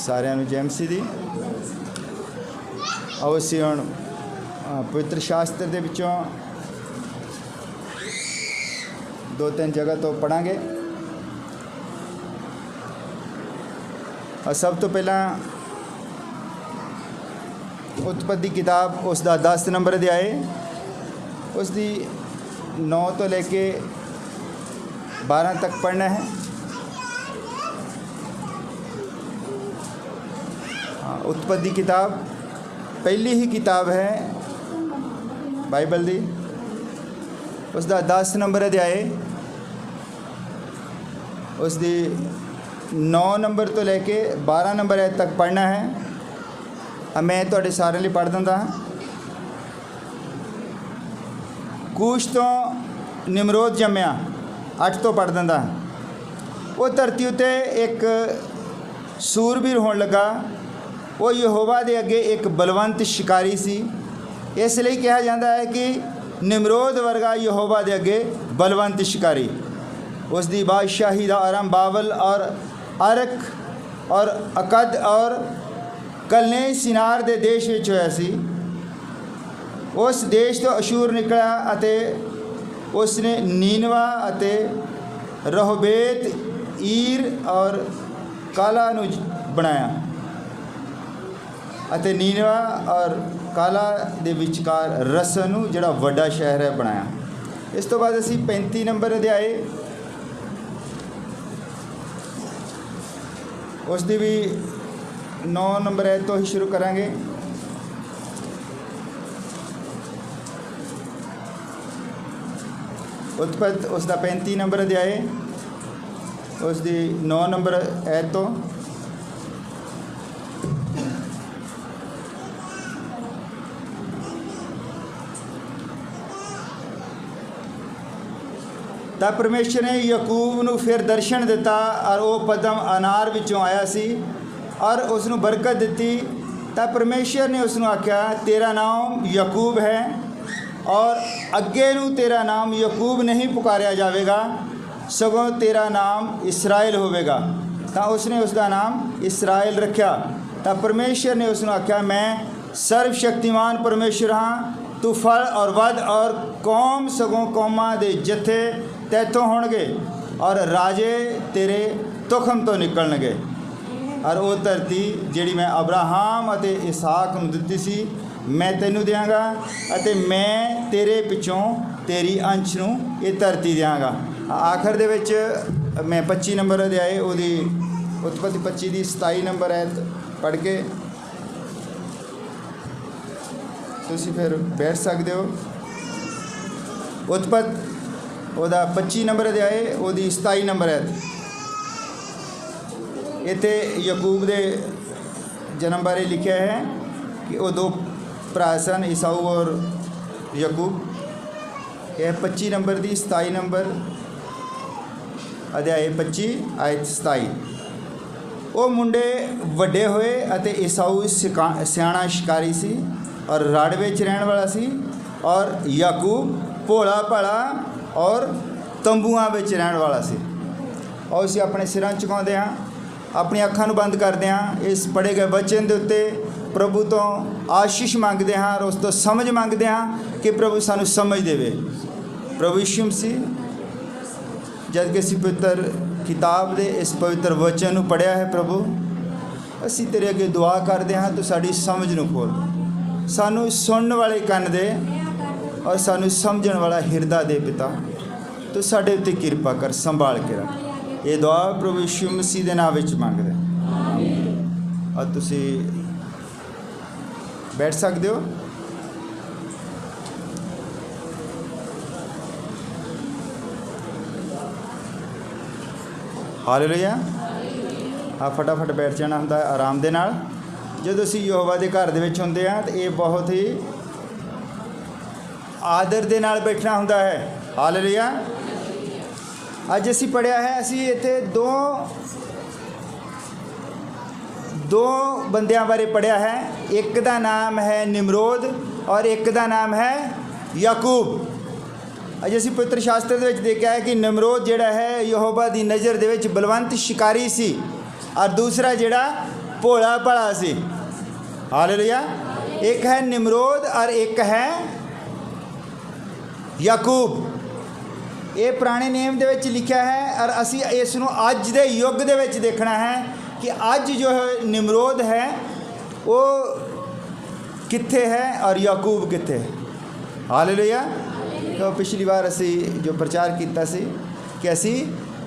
ਸਾਰਿਆਂ ਨੂੰ ਜੈ ਮਸੀਹ ਦੀ। ਆਓ ਅਸੀਂ ਹੁਣ ਪਵਿੱਤਰ ਸ਼ਾਸਤਰ ਦੇ ਵਿੱਚੋਂ 2-3 ਜਗ੍ਹਾ ਤੋਂ ਪੜਾਂਗੇ। ਸਭ ਤੋਂ ਪਹਿਲਾਂ ਉਤਪਤੀ ਦੀ किताब उसका 10 नंबर अध्याय उसकी 9 तो लेके 12 तक पढ़ना है। उत्पत्ति की किताब पहली ही किताब है बाइबल दी, उसका 10 नंबर अध्याय उसकी 9 नंबर तो लेके 12 नंबर तक पढ़ना है। मैं तुहाडे सारे लिए पढ़ दिंदा। कूश तो निमरोद जम्मिया 8 तो पढ़ दिंदा। वो धरती उत्ते एक सूरबीर होने लगा। वो यहोवा दे अगे एक बलवंत शिकारी सी। इसलिए कहा जाता है कि निमरोद वर्गा यहोवा दे अगे बलवंत शिकारी। उसकी बादशाही का आरंभ बाबल और अरक और अकद और कलने सिनार दे देश विच होया सी। उस देश तो अशूर निकला अते उसने नीनवा अते रहोबेत ईर और काला नू बनाया अते नीनवा और काला दे विचकार रसन नू जिहड़ा वड्डा शहर है बनाया। इस तो बाद असी 35 नंबर अध्याय उसकी भी 9 नंबर है तो ही शुरू करांगे। उत्पत्त उसका 35 नंबर अध्याय उसकी 9 नंबर है तो तब परमेश्वर ने याकूब नू फिर दर्शन दिता और वो पदम अनार विचों आया सी और उसनू बरकत दी। तब परमेश्वर ने उसनू आख्या तेरा नाम याकूब है और अगे नू तेरा नाम याकूब नहीं पुकारिया जाएगा सगों तेरा नाम इसराइल होवेगा। तो उसने उसका नाम इसराइल रखा। तब परमेश्वर ने उसनू आख्या मैं सर्वशक्तिमान परमेश्वर हाँ, तू फल और वध और कौम सगों कौमां दे जथे तैथों होणगे और राजे तेरे तुखम तो निकलणगे। और वो धरती जिहड़ी मैं अब्राहम अते इसहाक नूं दित्ती सी मैं तैनूं देंगा अते मैं तेरे पिछों तेरी अंश नूं ये धरती देंगा। आखिर दे विच मैं 25 नंबर अध्याय उहदी उत्पत्ति 25 दी 27 नंबर आयत पढ़ के तुसीं फिर बैठ सकते हो। उत्पत्ति ਉਹਦਾ 25 नंबर अध्याय ਉਹਦੀ 27 नंबर है। इत्थे याकूब दे जन्म बारे लिखा है कि वो 2 भरा सन ईसाऊ और याकूब। यह 25 नंबर दी 27 नंबर अध्याय 25 आयत 27। वो मुंडे वड्डे होए अते ईसाऊ सियाणा शिकारी सी और राड़ विच रहण वाला सी और याकूब भोला भाला और तंबूआं विच रहण वाला सी। और असीं अपने सिरां झुकाउंदे हां, अपनी अखां नूं बंद करदे हां, इस पढ़े गए वचन दे उत्ते प्रभु तो आशीष मंगदे हां और उस तो समझ मंगदे हां कि प्रभु सानूं समझ देवे। प्रभु यीशु मसीह जद कि असीं पवित्र किताब दे इस पवित्र वचन नूं पढ़िया है प्रभु असीं तेरे अगे दुआ करदे हां तूं साडी समझ नूं खोल, सानूं सुनण वाले कंन दे और सानू समझण वाला हिरदा दे पिता। तो साडे उत्ते किरपा कर संभाल के रख। ये दुआ प्रभु यीशु मसीह दे नाम विच मंगदे और तुसी बैठ सकते हो। हालेलुया। हाँ फटाफट बैठ जाना हुंदा आराम दे नाल। जदों असीं यहोवा दे घर दे विच हुंदे हां ते ये बहुत ही आदर दे नाल बैठना हुंदा है। हालेलुया। अज असीं पढ़िया है असीं इत्थे दो बंदियां बारे पढ़िया है। एक दा नाम है निमरोद और एक दा नाम है याकूब। अज असीं पवित्र शास्त्र दे विच देखिया है कि निमरोद जिहड़ा है यहोवा दी नज़र दे विच बलवंत शिकारी सी और दूसरा जिहड़ा भोला भला सी। हालेलुया। एक है निमरोद और एक है याकूब। ये पुराने नेम दे विच लिखा है और असी इस नूं अज दे युग दे विच देखना है कि अज जो निमरोद है वो कित्थे है और याकूब कित्थे है। हालेलुया। तो पिछली बार असी जो प्रचार किया सी कि असी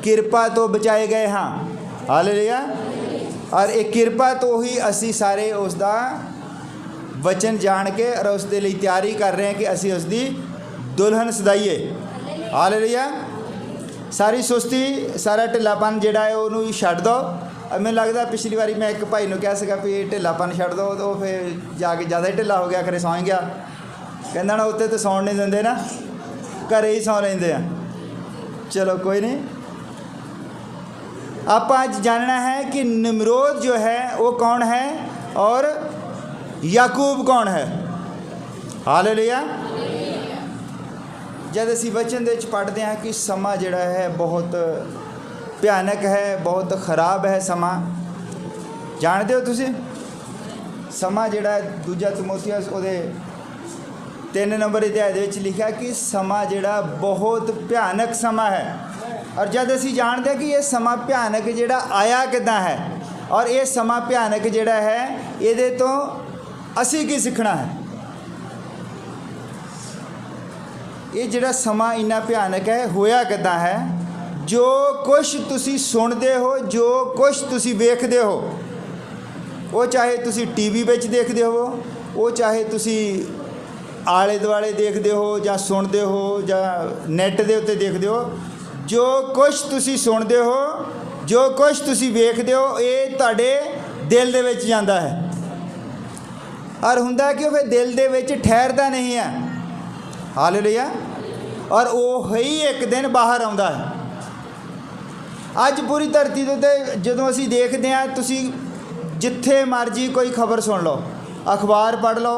किरपा तो बचाए गए हाँ। हालेलुया। और एक किरपा तो ही असी सारे उसका वचन जान के और उस दे लई तैयारी कर रहे हैं कि असी उसकी दुल्हन सदाईए। हालेलुया। सारी सुस्ती सारा ढिलापन जिहड़ा है उन्होंने छड्ड दो। मैनूं लगदा पिछली बारी मैं एक भाई नूं कहा सीगा भी ढिलापन छड्ड दो, तो फिर जाके ज़्यादा ही ढिला हो गया, खरे सौ गया। कहंदा ना उत्ते तो सौण नहीं दिंदे ना, घरे ही सौ लैंदे आ। चलो कोई नहीं। आप आज जानना है कि निमरोद जो है वो कौन है और याकूब कौन है। हालेलुया। जब असी वचन दे पढ़ते हैं कि समा जिहड़ा है बहुत भयानक है, बहुत खराब है समा। जानते हो तुसी समा जिहड़ा दूजा तिमोथियुस उहदे 3 नंबर अध्याय दे विच लिखा कि समा जिहड़ा बहुत भयानक समा है। और जब असी जानते हैं कि ये समा भयानक जिहड़ा आया किदां है और ये समा भयानक जिहड़ा है इहदे तो असी की सीखना है। ये जिहड़ा समा इन्ना भयानक है होया किदां है। जो कुछ तुसी सुनते हो, जो कुछ तुसी वेखदे हो, वो चाहे तुसी टीवी विच देखदे हो, वो चाहे तुसी आले दुआले देखदे हो या सुनते हो या नैट दे उत्ते देखदे हो, जो कुछ तुसी सुनते हो, जो कुछ तुसी वेखदे हो, ये तुहाडे दिल दे विच जांदा है। और हुंदा कि फिर दिल दे विच ठहरदा नहीं है। हालेलुया। और वो ही एक दिन बाहर आउंदा है। अज पूरी धरती दे उत्ते जदों असीं देखदे हैं, तुसी जिथे मर्जी कोई खबर सुन लो, अखबार पढ़ लो,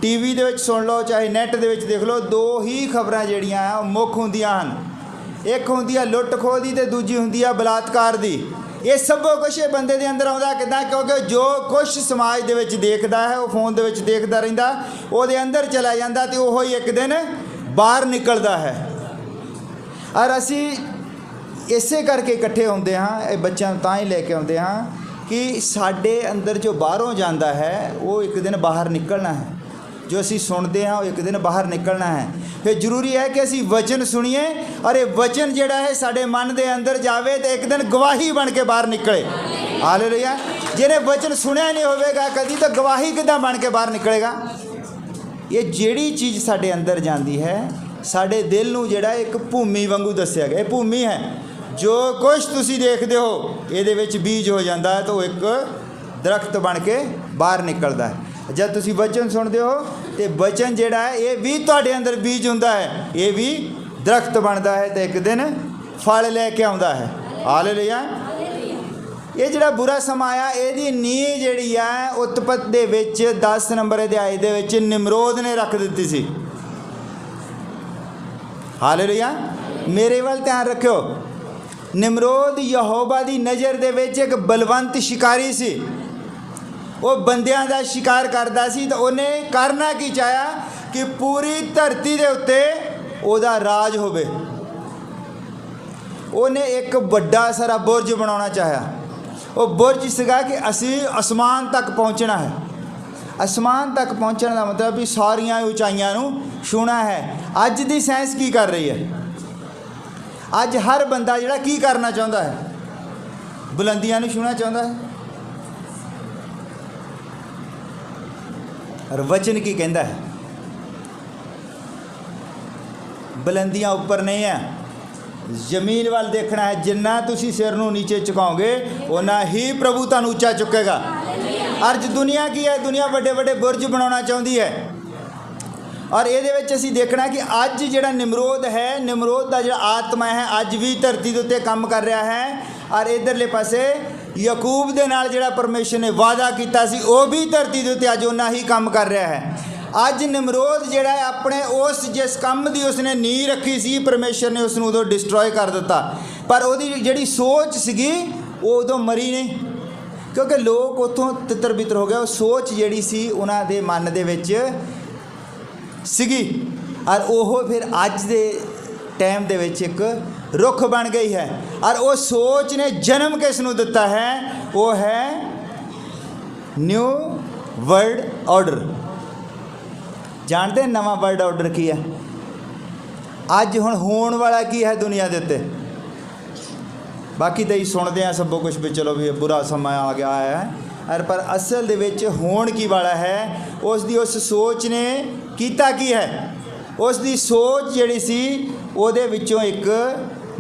टीवी दे विच सुन लो, चाहे नैट दे विच देख लो, दो ही खबरां जिहड़ियां आ मुख हुंदियां हन। एक हुंदी आ लुੱਟ ਖੋਹ दी ते दूजी हुंदी आ बलात्कार दी। ये सब कुछ बंदे दे अंदर आउंदा किदां, क्योंकि जो कुछ समाज दे विच देखदा है वो फोन दे विच देखदा रहिंदा, ओहदे अंदर चला जांदा ते ओह ही एक दिन बाहर निकलदा है। और असी इसे करके इकट्ठे होंदे हाँ, बच्चों तां ही लेके आउंदे हाँ कि साडे अंदर जो बाहरों जांदा है वो एक दिन बाहर निकलना है। जो असी सुनते हैं वो एक दिन बाहर निकलना है। फिर जरूरी है कि असी वचन सुनिए और ये वचन जिहड़ा है साडे मन दे अंदर जावे तो एक दिन गवाही बन के बाहर निकले। हालेलुया। जिन्हें वचन सुनिया नहीं होवेगा कदी तो गवाही किदां बन के बाहर निकलेगा। ये जिहड़ी चीज़ साडे अंदर जाती है, साडे दिल नूं जिहड़ा एक भूमि वांगू दस्सिया गया। ये भूमि है, जो कुछ तुसी देखते हो ये विच बीज हो जाता है तो एक दरख्त बन के बाहर निकलता है। जब तुसी वचन सुनते हो तो वचन जिहड़ा है ये भी तुहाडे अंदर बीज हुंदा है, ये भी दरख्त बनता है तो एक दिन फल लैके आउंदा है। हालेलुया। ये जिहड़ा बुरा समा आया इहदी नींह जिहड़ी है उत्पत्ति दे विच 10 नंबर अध्याय दे विच निमरोद ने रख दित्ती सी। हालेलुया। मेरे वाल ध्यान रखियो, निमरोद यहोवा दी नज़र दे विच एक बलवंत शिकारी सी। वो बंदियां दा शिकार करदा सी। तो उन्हें करना की चाहा कि पूरी धरती दे उत्ते ओदा राज होवे। उन्हें एक बड़ा सारा बुर्ज बनाना चाहा। वो बुर्ज सीगा कि असी आसमान तक पहुँचना है। आसमान तक पहुँचने का मतलब भी सारिया ऊंचाइयां नूं छूना है। अज दी साइंस की कर रही है? अज हर बंदा जिहड़ा की करना चाहता है, बुलंदियां नूं छूना चाहता है। और वचन की कहता है बुलंदियां ऊपर नहीं है, जमीन वाल देखना है। जिन्ना तुसी सिर नूं नीचे झुकाओगे उन्ना ही प्रभु तुहानूं ऊंचा चुकेगा। अर्ज दुनिया की है, दुनिया बड़े बड़े बुर्ज बनाना चाहती है। और ये असी देखना कि अज जिहड़ा निमरोद है, निमरोद का जिहड़ा आत्मा है अज भी धरती के उत्ते काम कर रहा है। और इधरले पासे याकूब दे नाल जिहड़ा परमेश्वर ने वादा किया सी वो भी धरती के उत्ते अज उन्ना ही काम कर रहा है। अज निमरोद जिहड़ा है अपने उस जिस काम की उसने नींह रखी सी, परमेश्वर ने उसनूं उदों डिस्ट्रॉय कर दिता। पर उहदी जिहड़ी सोच सीगी वो उदों मरी नहीं। क्योंकि लोग उत्थों तितर बितर हो गए। वो सोच जिहड़ी सी उन्हां दे मन दे विच सीगी और वो फिर अज दे टाइम दे विच एक रुख बन गई है। और वो सोच ने जन्म किस नूं दिता है, वो है न्यू वर्ल्ड ऑर्डर। जानते हैं नवा वर्ल्ड ऑर्डर की है? अज हुण होण वाला की है दुनिया के उत्ते? बाकी तो ही सुनते हैं सब कुछ भी, चलो भी बुरा समय आ गया है, और पर असल दे विच होण की वाला है, उसकी उस सोच ने कीता की है। उसकी सोच जिहड़ी सी उहदे विचों एक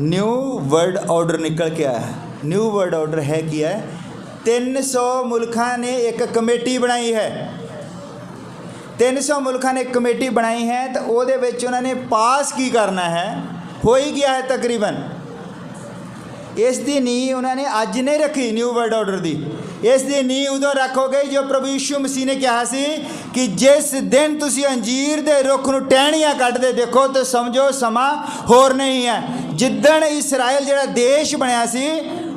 न्यू वर्ल्ड ऑर्डर निकल के आया है। न्यू वर्ल्ड ऑर्डर है की है, 300 मुल्कां ने एक कमेटी बनाई है। 300 मुल्कां ने एक कमेटी बनाई है, तो उहदे विच उन्होंने पास की करना है, हो ही गया है तकरीबन। इसकी नींह उन्होंने अज नहीं रखी न्यू वर्ल्ड ऑर्डर की, इसकी नींह उदों रखोगे जो प्रभु यीशु मसीह ने कहा सी कि जिस दिन तुसी अंजीर के रुख नूं टहनियां कटदे देखो तो समझो समा होर नहीं है। जिदण इसराइल जिहड़ा देश बनया सी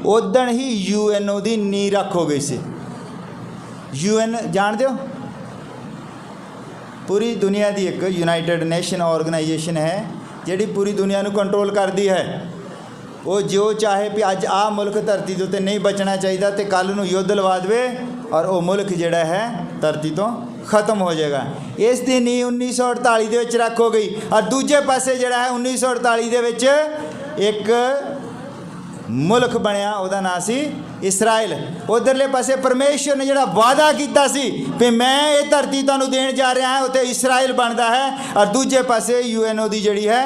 उदण ही UNO की नींह रखो गई सी। UN जानते हो? पूरी दुनिया की एक यूनाइटेड नेशन ऑर्गेनाइजेशन है जिहड़ी पूरी दुनिया नूं कंट्रोल करती है। वो जो चाहे भी अज आ मुल्क धरती के उत्ते नहीं बचना चाहिए तो कल नूं युद्ध लवा दे और वो मुल्क जिहड़ा है धरती तो खत्म हो जाएगा। इसकी नींह 1948 दे विच रखो गई। और दूजे पासे जिहड़ा है 1948 दे विच एक मुल्क बनया, उहदा नाम सी इसराइल। उधरले पासे परमेश्वर ने जिहड़ा वादा कीता सी भी मैं ये धरती तुहानूं देण जा रहा है, उत्ते इसराइल बनता है। और दूजे पासे UNO की जिहड़ी है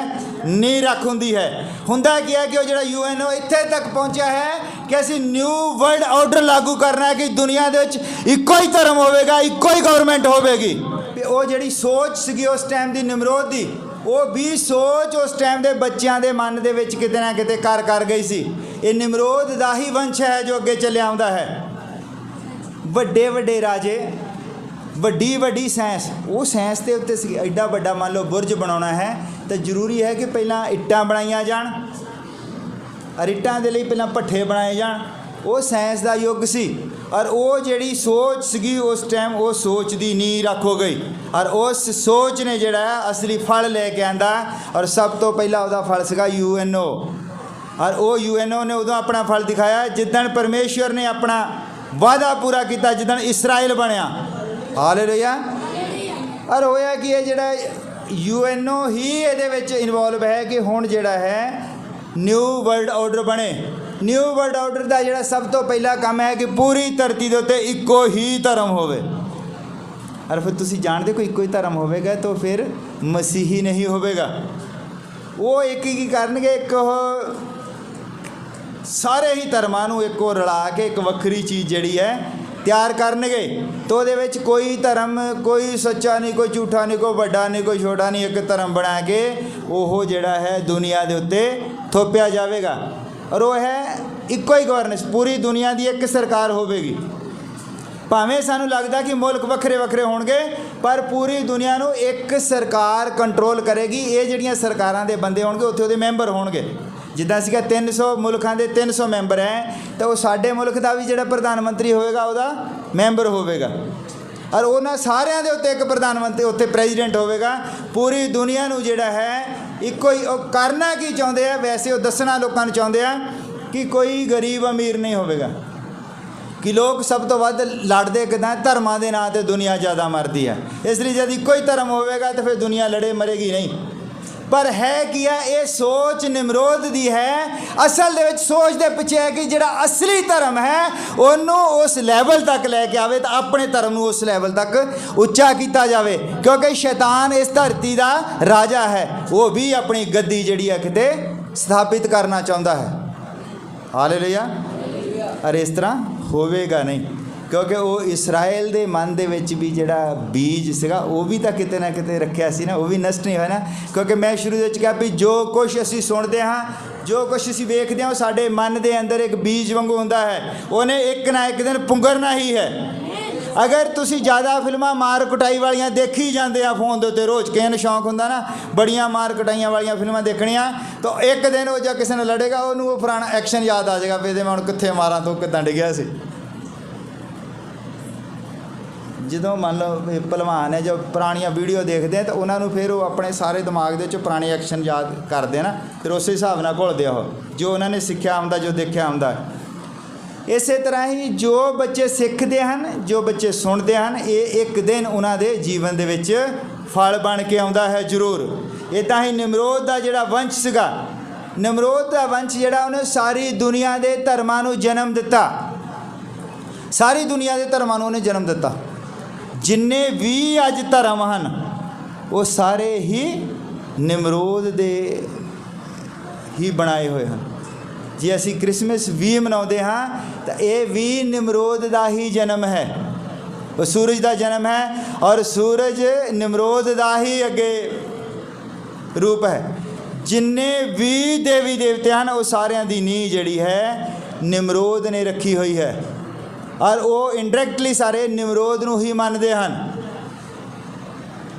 नींह रख हुंदी है। हुंदा की है कि वो जिहड़ा UNO इत्थे तक पहुंचा है कि असीं न्यू वर्ल्ड ऑर्डर लागू करना है कि दुनिया दे विच इक्को ही धर्म होवेगा, इक्को ही गवर्नमेंट होवेगी। वो जिहड़ी सोच सीगी उस टाइम दी निमरोद दी, वो भी सोच उस टाइम के बच्चों के मन के विच किते ना किते कर गई सी। ये निमरोद दा ही वंश है जो अगे चलिया आउंदा है। वड्डे वड्डे राजे, वड्डी वड्डी साइंस, वो साइंस के उत्ते सी। एडा वड्डा मान लो बुरज बनाना है तो जरूरी है कि पहला इट्टां बनाईयां जाण, और इट्टां दे लई पहला भट्ठे बनाए जाण। वो साइंस का युग सी। और वो जिहड़ी सोच सी उस टाइम वो सोच की नींह रखो गई। और उस सोच ने जिहड़ा असली फल लेके आंदा, और सब तो पहला उसका फल सीगा UNO। और वो UNO ने उदों अपना फल दिखाया जिदण परमेश्वर ने अपना वादा पूरा किया, जिदण इसराइल बनया। हालेलुया। और होया कि ये जिहड़ा UNO ही इहदे विच इनवॉल्व है कि हुण जिहड़ा है न्यू वर्ल्ड ऑर्डर बने। न्यू वर्ल्ड ऑर्डर का जिहड़ा सब तो पहला काम है कि पूरी धरती के उत्ते इक्को ही धर्म होवे। और फिर तुसी जानते कोई इक्को ही धर्म होवेगा तो फिर मसीही नहीं होवेगा। वो एक ही करनगे, एक सारे ही धर्मां नूं इक्को रला के एक वक्री चीज़ जिहड़ी है तैयार करनगे। तो उहदे विच कोई धर्म, कोई सच्चा नहीं, कोई झूठा नहीं, कोई वड्डा नहीं, कोई छोटा नहीं, एक धर्म बना के वो जिहड़ा है दुनिया के उत्ते थोपिया जाएगा। और वो है इक्को ही गवर्नेंस, पूरी दुनिया की एक सरकार होगी। भावें सानूं लगदा कि मुल्क वक्रे वक्रे होणगे, पर पूरी दुनिया नूं एक सरकार कंट्रोल करेगी। ये जिहड़ियां सरकारां दे बंदे होणगे उत्थे उहदे मैंबर होणगे। जिद्दां सीगा 300 मुल्कां दे 300 मैंबर हैं, तो वो साडे मुल्क का भी जिहड़ा प्रधानमंत्री होएगा उहदा मैंबर होवेगा। और उन्हां सारिਆਂ ਦੇ ਉੱਤੇ एक प्रधानमंत्री उत्थे प्रेजिडेंट होवेगा। पूरी दुनिया नूं जिहड़ा है इक्को ही करना की चाहुंदे आ, वैसे वो दसना लोकां नूं चाहुंदे आ कि कोई गरीब अमीर नहीं होवेगा, कि लोग सब तो वध लड़ते किदां धर्मां दे नां ते दुनिया ज़्यादा मरदी है। इसलिए जब इक्को ही धर्म होवेगा तो फिर दुनिया लड़े मरेगी नहीं। पर है कि ये सोच निमरोद दी है। असल दे विच सोच दे पिछे है कि जिहड़ा असली धर्म है उन्होंने उस लैवल तक लैके आवे, तो अपने धर्म नूं उस लैवल तक उच्चा किया जाए। क्योंकि शैतान इस धरती का राजा है, वो भी अपनी गद्दी जिहड़ी है किते स्थापित करना चाहता है। हालेलुया। और इस तरह होवेगा नहीं, क्योंकि वो इसराइल के मन के विच भी जिहड़ा बीज सीगा वो भी तो किते ना किते रखिया सी ना, वो भी नष्ट नहीं होया ना। क्योंकि मैं शुरू में कहा भी जो कुछ असीं सुनते हाँ, जो कुछ असीं वेखदे हां, साडे मन के अंदर एक बीज वांगू हुंदा है, उन्हें एक ना एक दिन पुंगरना ही है। अगर तुसी ज़्यादा फिल्मां मार कुटाई वालियां देखी जाते हैं फोन के उत्ते, रोज़ किसी नूं शौक हुंदा ना बड़ियां मार कुटाइयां वालियां फिल्मां देखणियां, तो एक दिन वो जो किसी ने लड़ेगा उन्होंने वो पुराना एक्शन याद आ जाएगा भी मैं हुण कित्थे मारां, तूं किदां डिग्गिया सी। ਜਦੋਂ ਮੰਨ ਲਓ ਇਹ ਭਲਵਾਨ ਹੈ ਜੋ ਪੁਰਾਣੀਆਂ ਵੀਡੀਓ ਦੇਖਦੇ ਆ ਤਾਂ ਉਹਨਾਂ ਨੂੰ ਫਿਰ ਉਹ ਆਪਣੇ ਸਾਰੇ ਦਿਮਾਗ ਦੇ ਵਿੱਚ ਪੁਰਾਣੇ ਐਕਸ਼ਨ ਯਾਦ ਕਰਦੇ ਨਾ, ਫਿਰ ਉਸੇ ਹਿਸਾਬ ਨਾਲ ਘੁਲਦੇ ਉਹ ਜੋ ਉਹਨਾਂ ਨੇ ਸਿੱਖਿਆ ਹੁੰਦਾ, ਜੋ ਦੇਖਿਆ ਹੁੰਦਾ। ਇਸੇ ਤਰ੍ਹਾਂ ਹੀ ਜੋ ਬੱਚੇ ਸਿੱਖਦੇ ਹਨ, ਜੋ ਬੱਚੇ ਸੁਣਦੇ ਹਨ, ਇਹ ਇੱਕ ਦਿਨ ਉਹਨਾਂ ਦੇ ਜੀਵਨ ਦੇ ਵਿੱਚ ਫਲ ਬਣ ਕੇ ਆਉਂਦਾ ਹੈ ਜ਼ਰੂਰ। ਇੱਦਾਂ ਹੀ ਨਿਮਰੋਦ ਦਾ ਜਿਹੜਾ ਵੰਸ਼ ਸੀਗਾ, ਨਿਮਰੋਦ ਦਾ ਵੰਸ਼ ਜਿਹੜਾ ਉਹਨੇ ਸਾਰੀ ਦੁਨੀਆ ਦੇ ਧਰਮਾਂ ਨੂੰ ਜਨਮ ਦਿੱਤਾ, ਸਾਰੀ ਦੁਨੀਆ ਦੇ ਧਰਮਾਂ ਨੂੰ ਉਹਨੇ ਜਨਮ ਦਿੱਤਾ। ਜਿੰਨੇ ਵੀ ਅੱਜ ਧਰਮ ਹਨ ਉਹ ਸਾਰੇ ਹੀ ਨਿਮਰੋਦ ਦੇ ਹੀ ਬਣਾਏ ਹੋਏ ਹਨ। ਜੇ ਅਸੀਂ ਕ੍ਰਿਸਮਸ ਵੀ ਮਨਾਉਂਦੇ ਹਾਂ ਤਾਂ ਇਹ ਵੀ ਨਿਮਰੋਦ ਦਾ ਹੀ ਜਨਮ ਹੈ। ਉਹ ਸੂਰਜ ਦਾ ਜਨਮ ਹੈ ਔਰ ਸੂਰਜ ਨਿਮਰੋਦ ਦਾ ਹੀ ਅੱਗੇ ਰੂਪ ਹੈ। ਜਿੰਨੇ ਵੀ ਦੇਵੀ ਦੇਵਤੇ ਹਨ ਉਹ ਸਾਰਿਆਂ ਦੀ ਨੀਂਹ ਜਿਹੜੀ ਹੈ ਨਿਮਰੋਦ ਨੇ ਰੱਖੀ ਹੋਈ ਹੈ ਔਰ ਉਹ ਇੰਡਾਇਰੈਕਟਲੀ ਸਾਰੇ ਨਿਮਰੋਦ ਨੂੰ ਹੀ ਮੰਨਦੇ ਹਨ।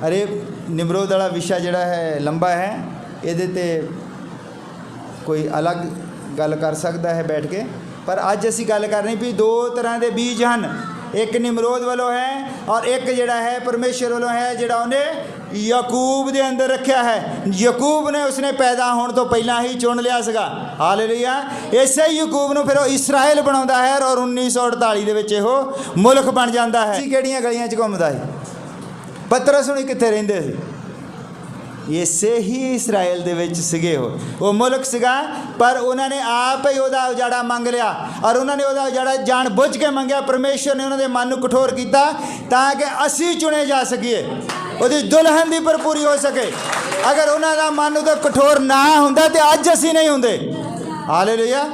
ਅਰੇ ਨਿਮਰੋਦ ਵਾਲਾ ਵਿਸ਼ਾ ਜਿਹੜਾ ਹੈ ਲੰਬਾ ਹੈ, ਇਹਦੇ 'ਤੇ ਕੋਈ ਅਲੱਗ ਗੱਲ ਕਰ ਸਕਦਾ ਹੈ ਬੈਠ ਕੇ, ਪਰ ਅੱਜ ਅਸੀਂ ਗੱਲ ਕਰਨੀ ਵੀ ਦੋ ਤਰ੍ਹਾਂ ਦੇ ਬੀਜ ਹਨ। ਇੱਕ ਨਿਮਰੋਦ ਵੱਲੋਂ ਹੈ ਔਰ ਇੱਕ ਜਿਹੜਾ ਹੈ ਪਰਮੇਸ਼ਰ ਵੱਲੋਂ ਹੈ, ਜਿਹੜਾ ਉਹਨੇ ਯਾਕੂਬ ਦੇ ਅੰਦਰ ਰੱਖਿਆ ਹੈ। ਯਾਕੂਬ ਨੇ ਉਸਨੇ ਪੈਦਾ ਹੋਣ ਤੋਂ ਪਹਿਲਾਂ ਹੀ ਚੁਣ ਲਿਆ ਸੀਗਾ। ਹਾਲੇਲੂਇਆ। ਇਸੇ ਯਾਕੂਬ ਨੂੰ ਫਿਰ ਉਹ ਇਸਰਾਏਲ ਬਣਾਉਂਦਾ ਹੈ ਔਰ 1948 ਦੇ ਵਿੱਚ ਇਹੋ ਮੁਲਕ ਬਣ ਜਾਂਦਾ ਹੈ। ਸੀ ਕਿਹੜੀਆਂ ਗਲੀਆਂ 'ਚ ਘੁੰਮਦਾ ਸੀ? ਪਤਰਸ ਹੁਣੀ ਕਿੱਥੇ ਰਹਿੰਦੇ ਸੀ? ਇਸੇ ਹੀ ਇਸਰਾਏਲ ਦੇ ਵਿੱਚ ਸੀਗੇ। ਉਹ ਮੁਲਕ ਸੀਗਾ, ਪਰ ਉਹਨਾਂ ਨੇ ਆਪ ਹੀ ਉਹਦਾ ਉਜਾੜਾ ਮੰਗ ਲਿਆ ਔਰ ਉਹਨਾਂ ਨੇ ਉਹਦਾ ਉਜਾੜਾ ਜਾਣ ਬੁੱਝ ਕੇ ਮੰਗਿਆ। ਪਰਮੇਸ਼ਰ ਨੇ ਉਹਨਾਂ ਦੇ ਮਨ ਨੂੰ ਕਠੋਰ ਕੀਤਾ ਤਾਂ ਕਿ ਅਸੀਂ ਚੁਣੇ ਜਾ ਸਕੀਏ, ਉਹਦੀ ਦੁਲਹਨ ਦੀ ਭਰਪੂਰੀ ਹੋ ਸਕੇ। ਅਗਰ ਉਹਨਾਂ ਦਾ ਮਨ ਉਦੋਂ ਕਠੋਰ ਨਾ ਹੁੰਦਾ ਤੇ ਅੱਜ ਅਸੀਂ ਨਹੀਂ ਹੁੰਦੇ। ਹਾਲੇਲੂਇਆ।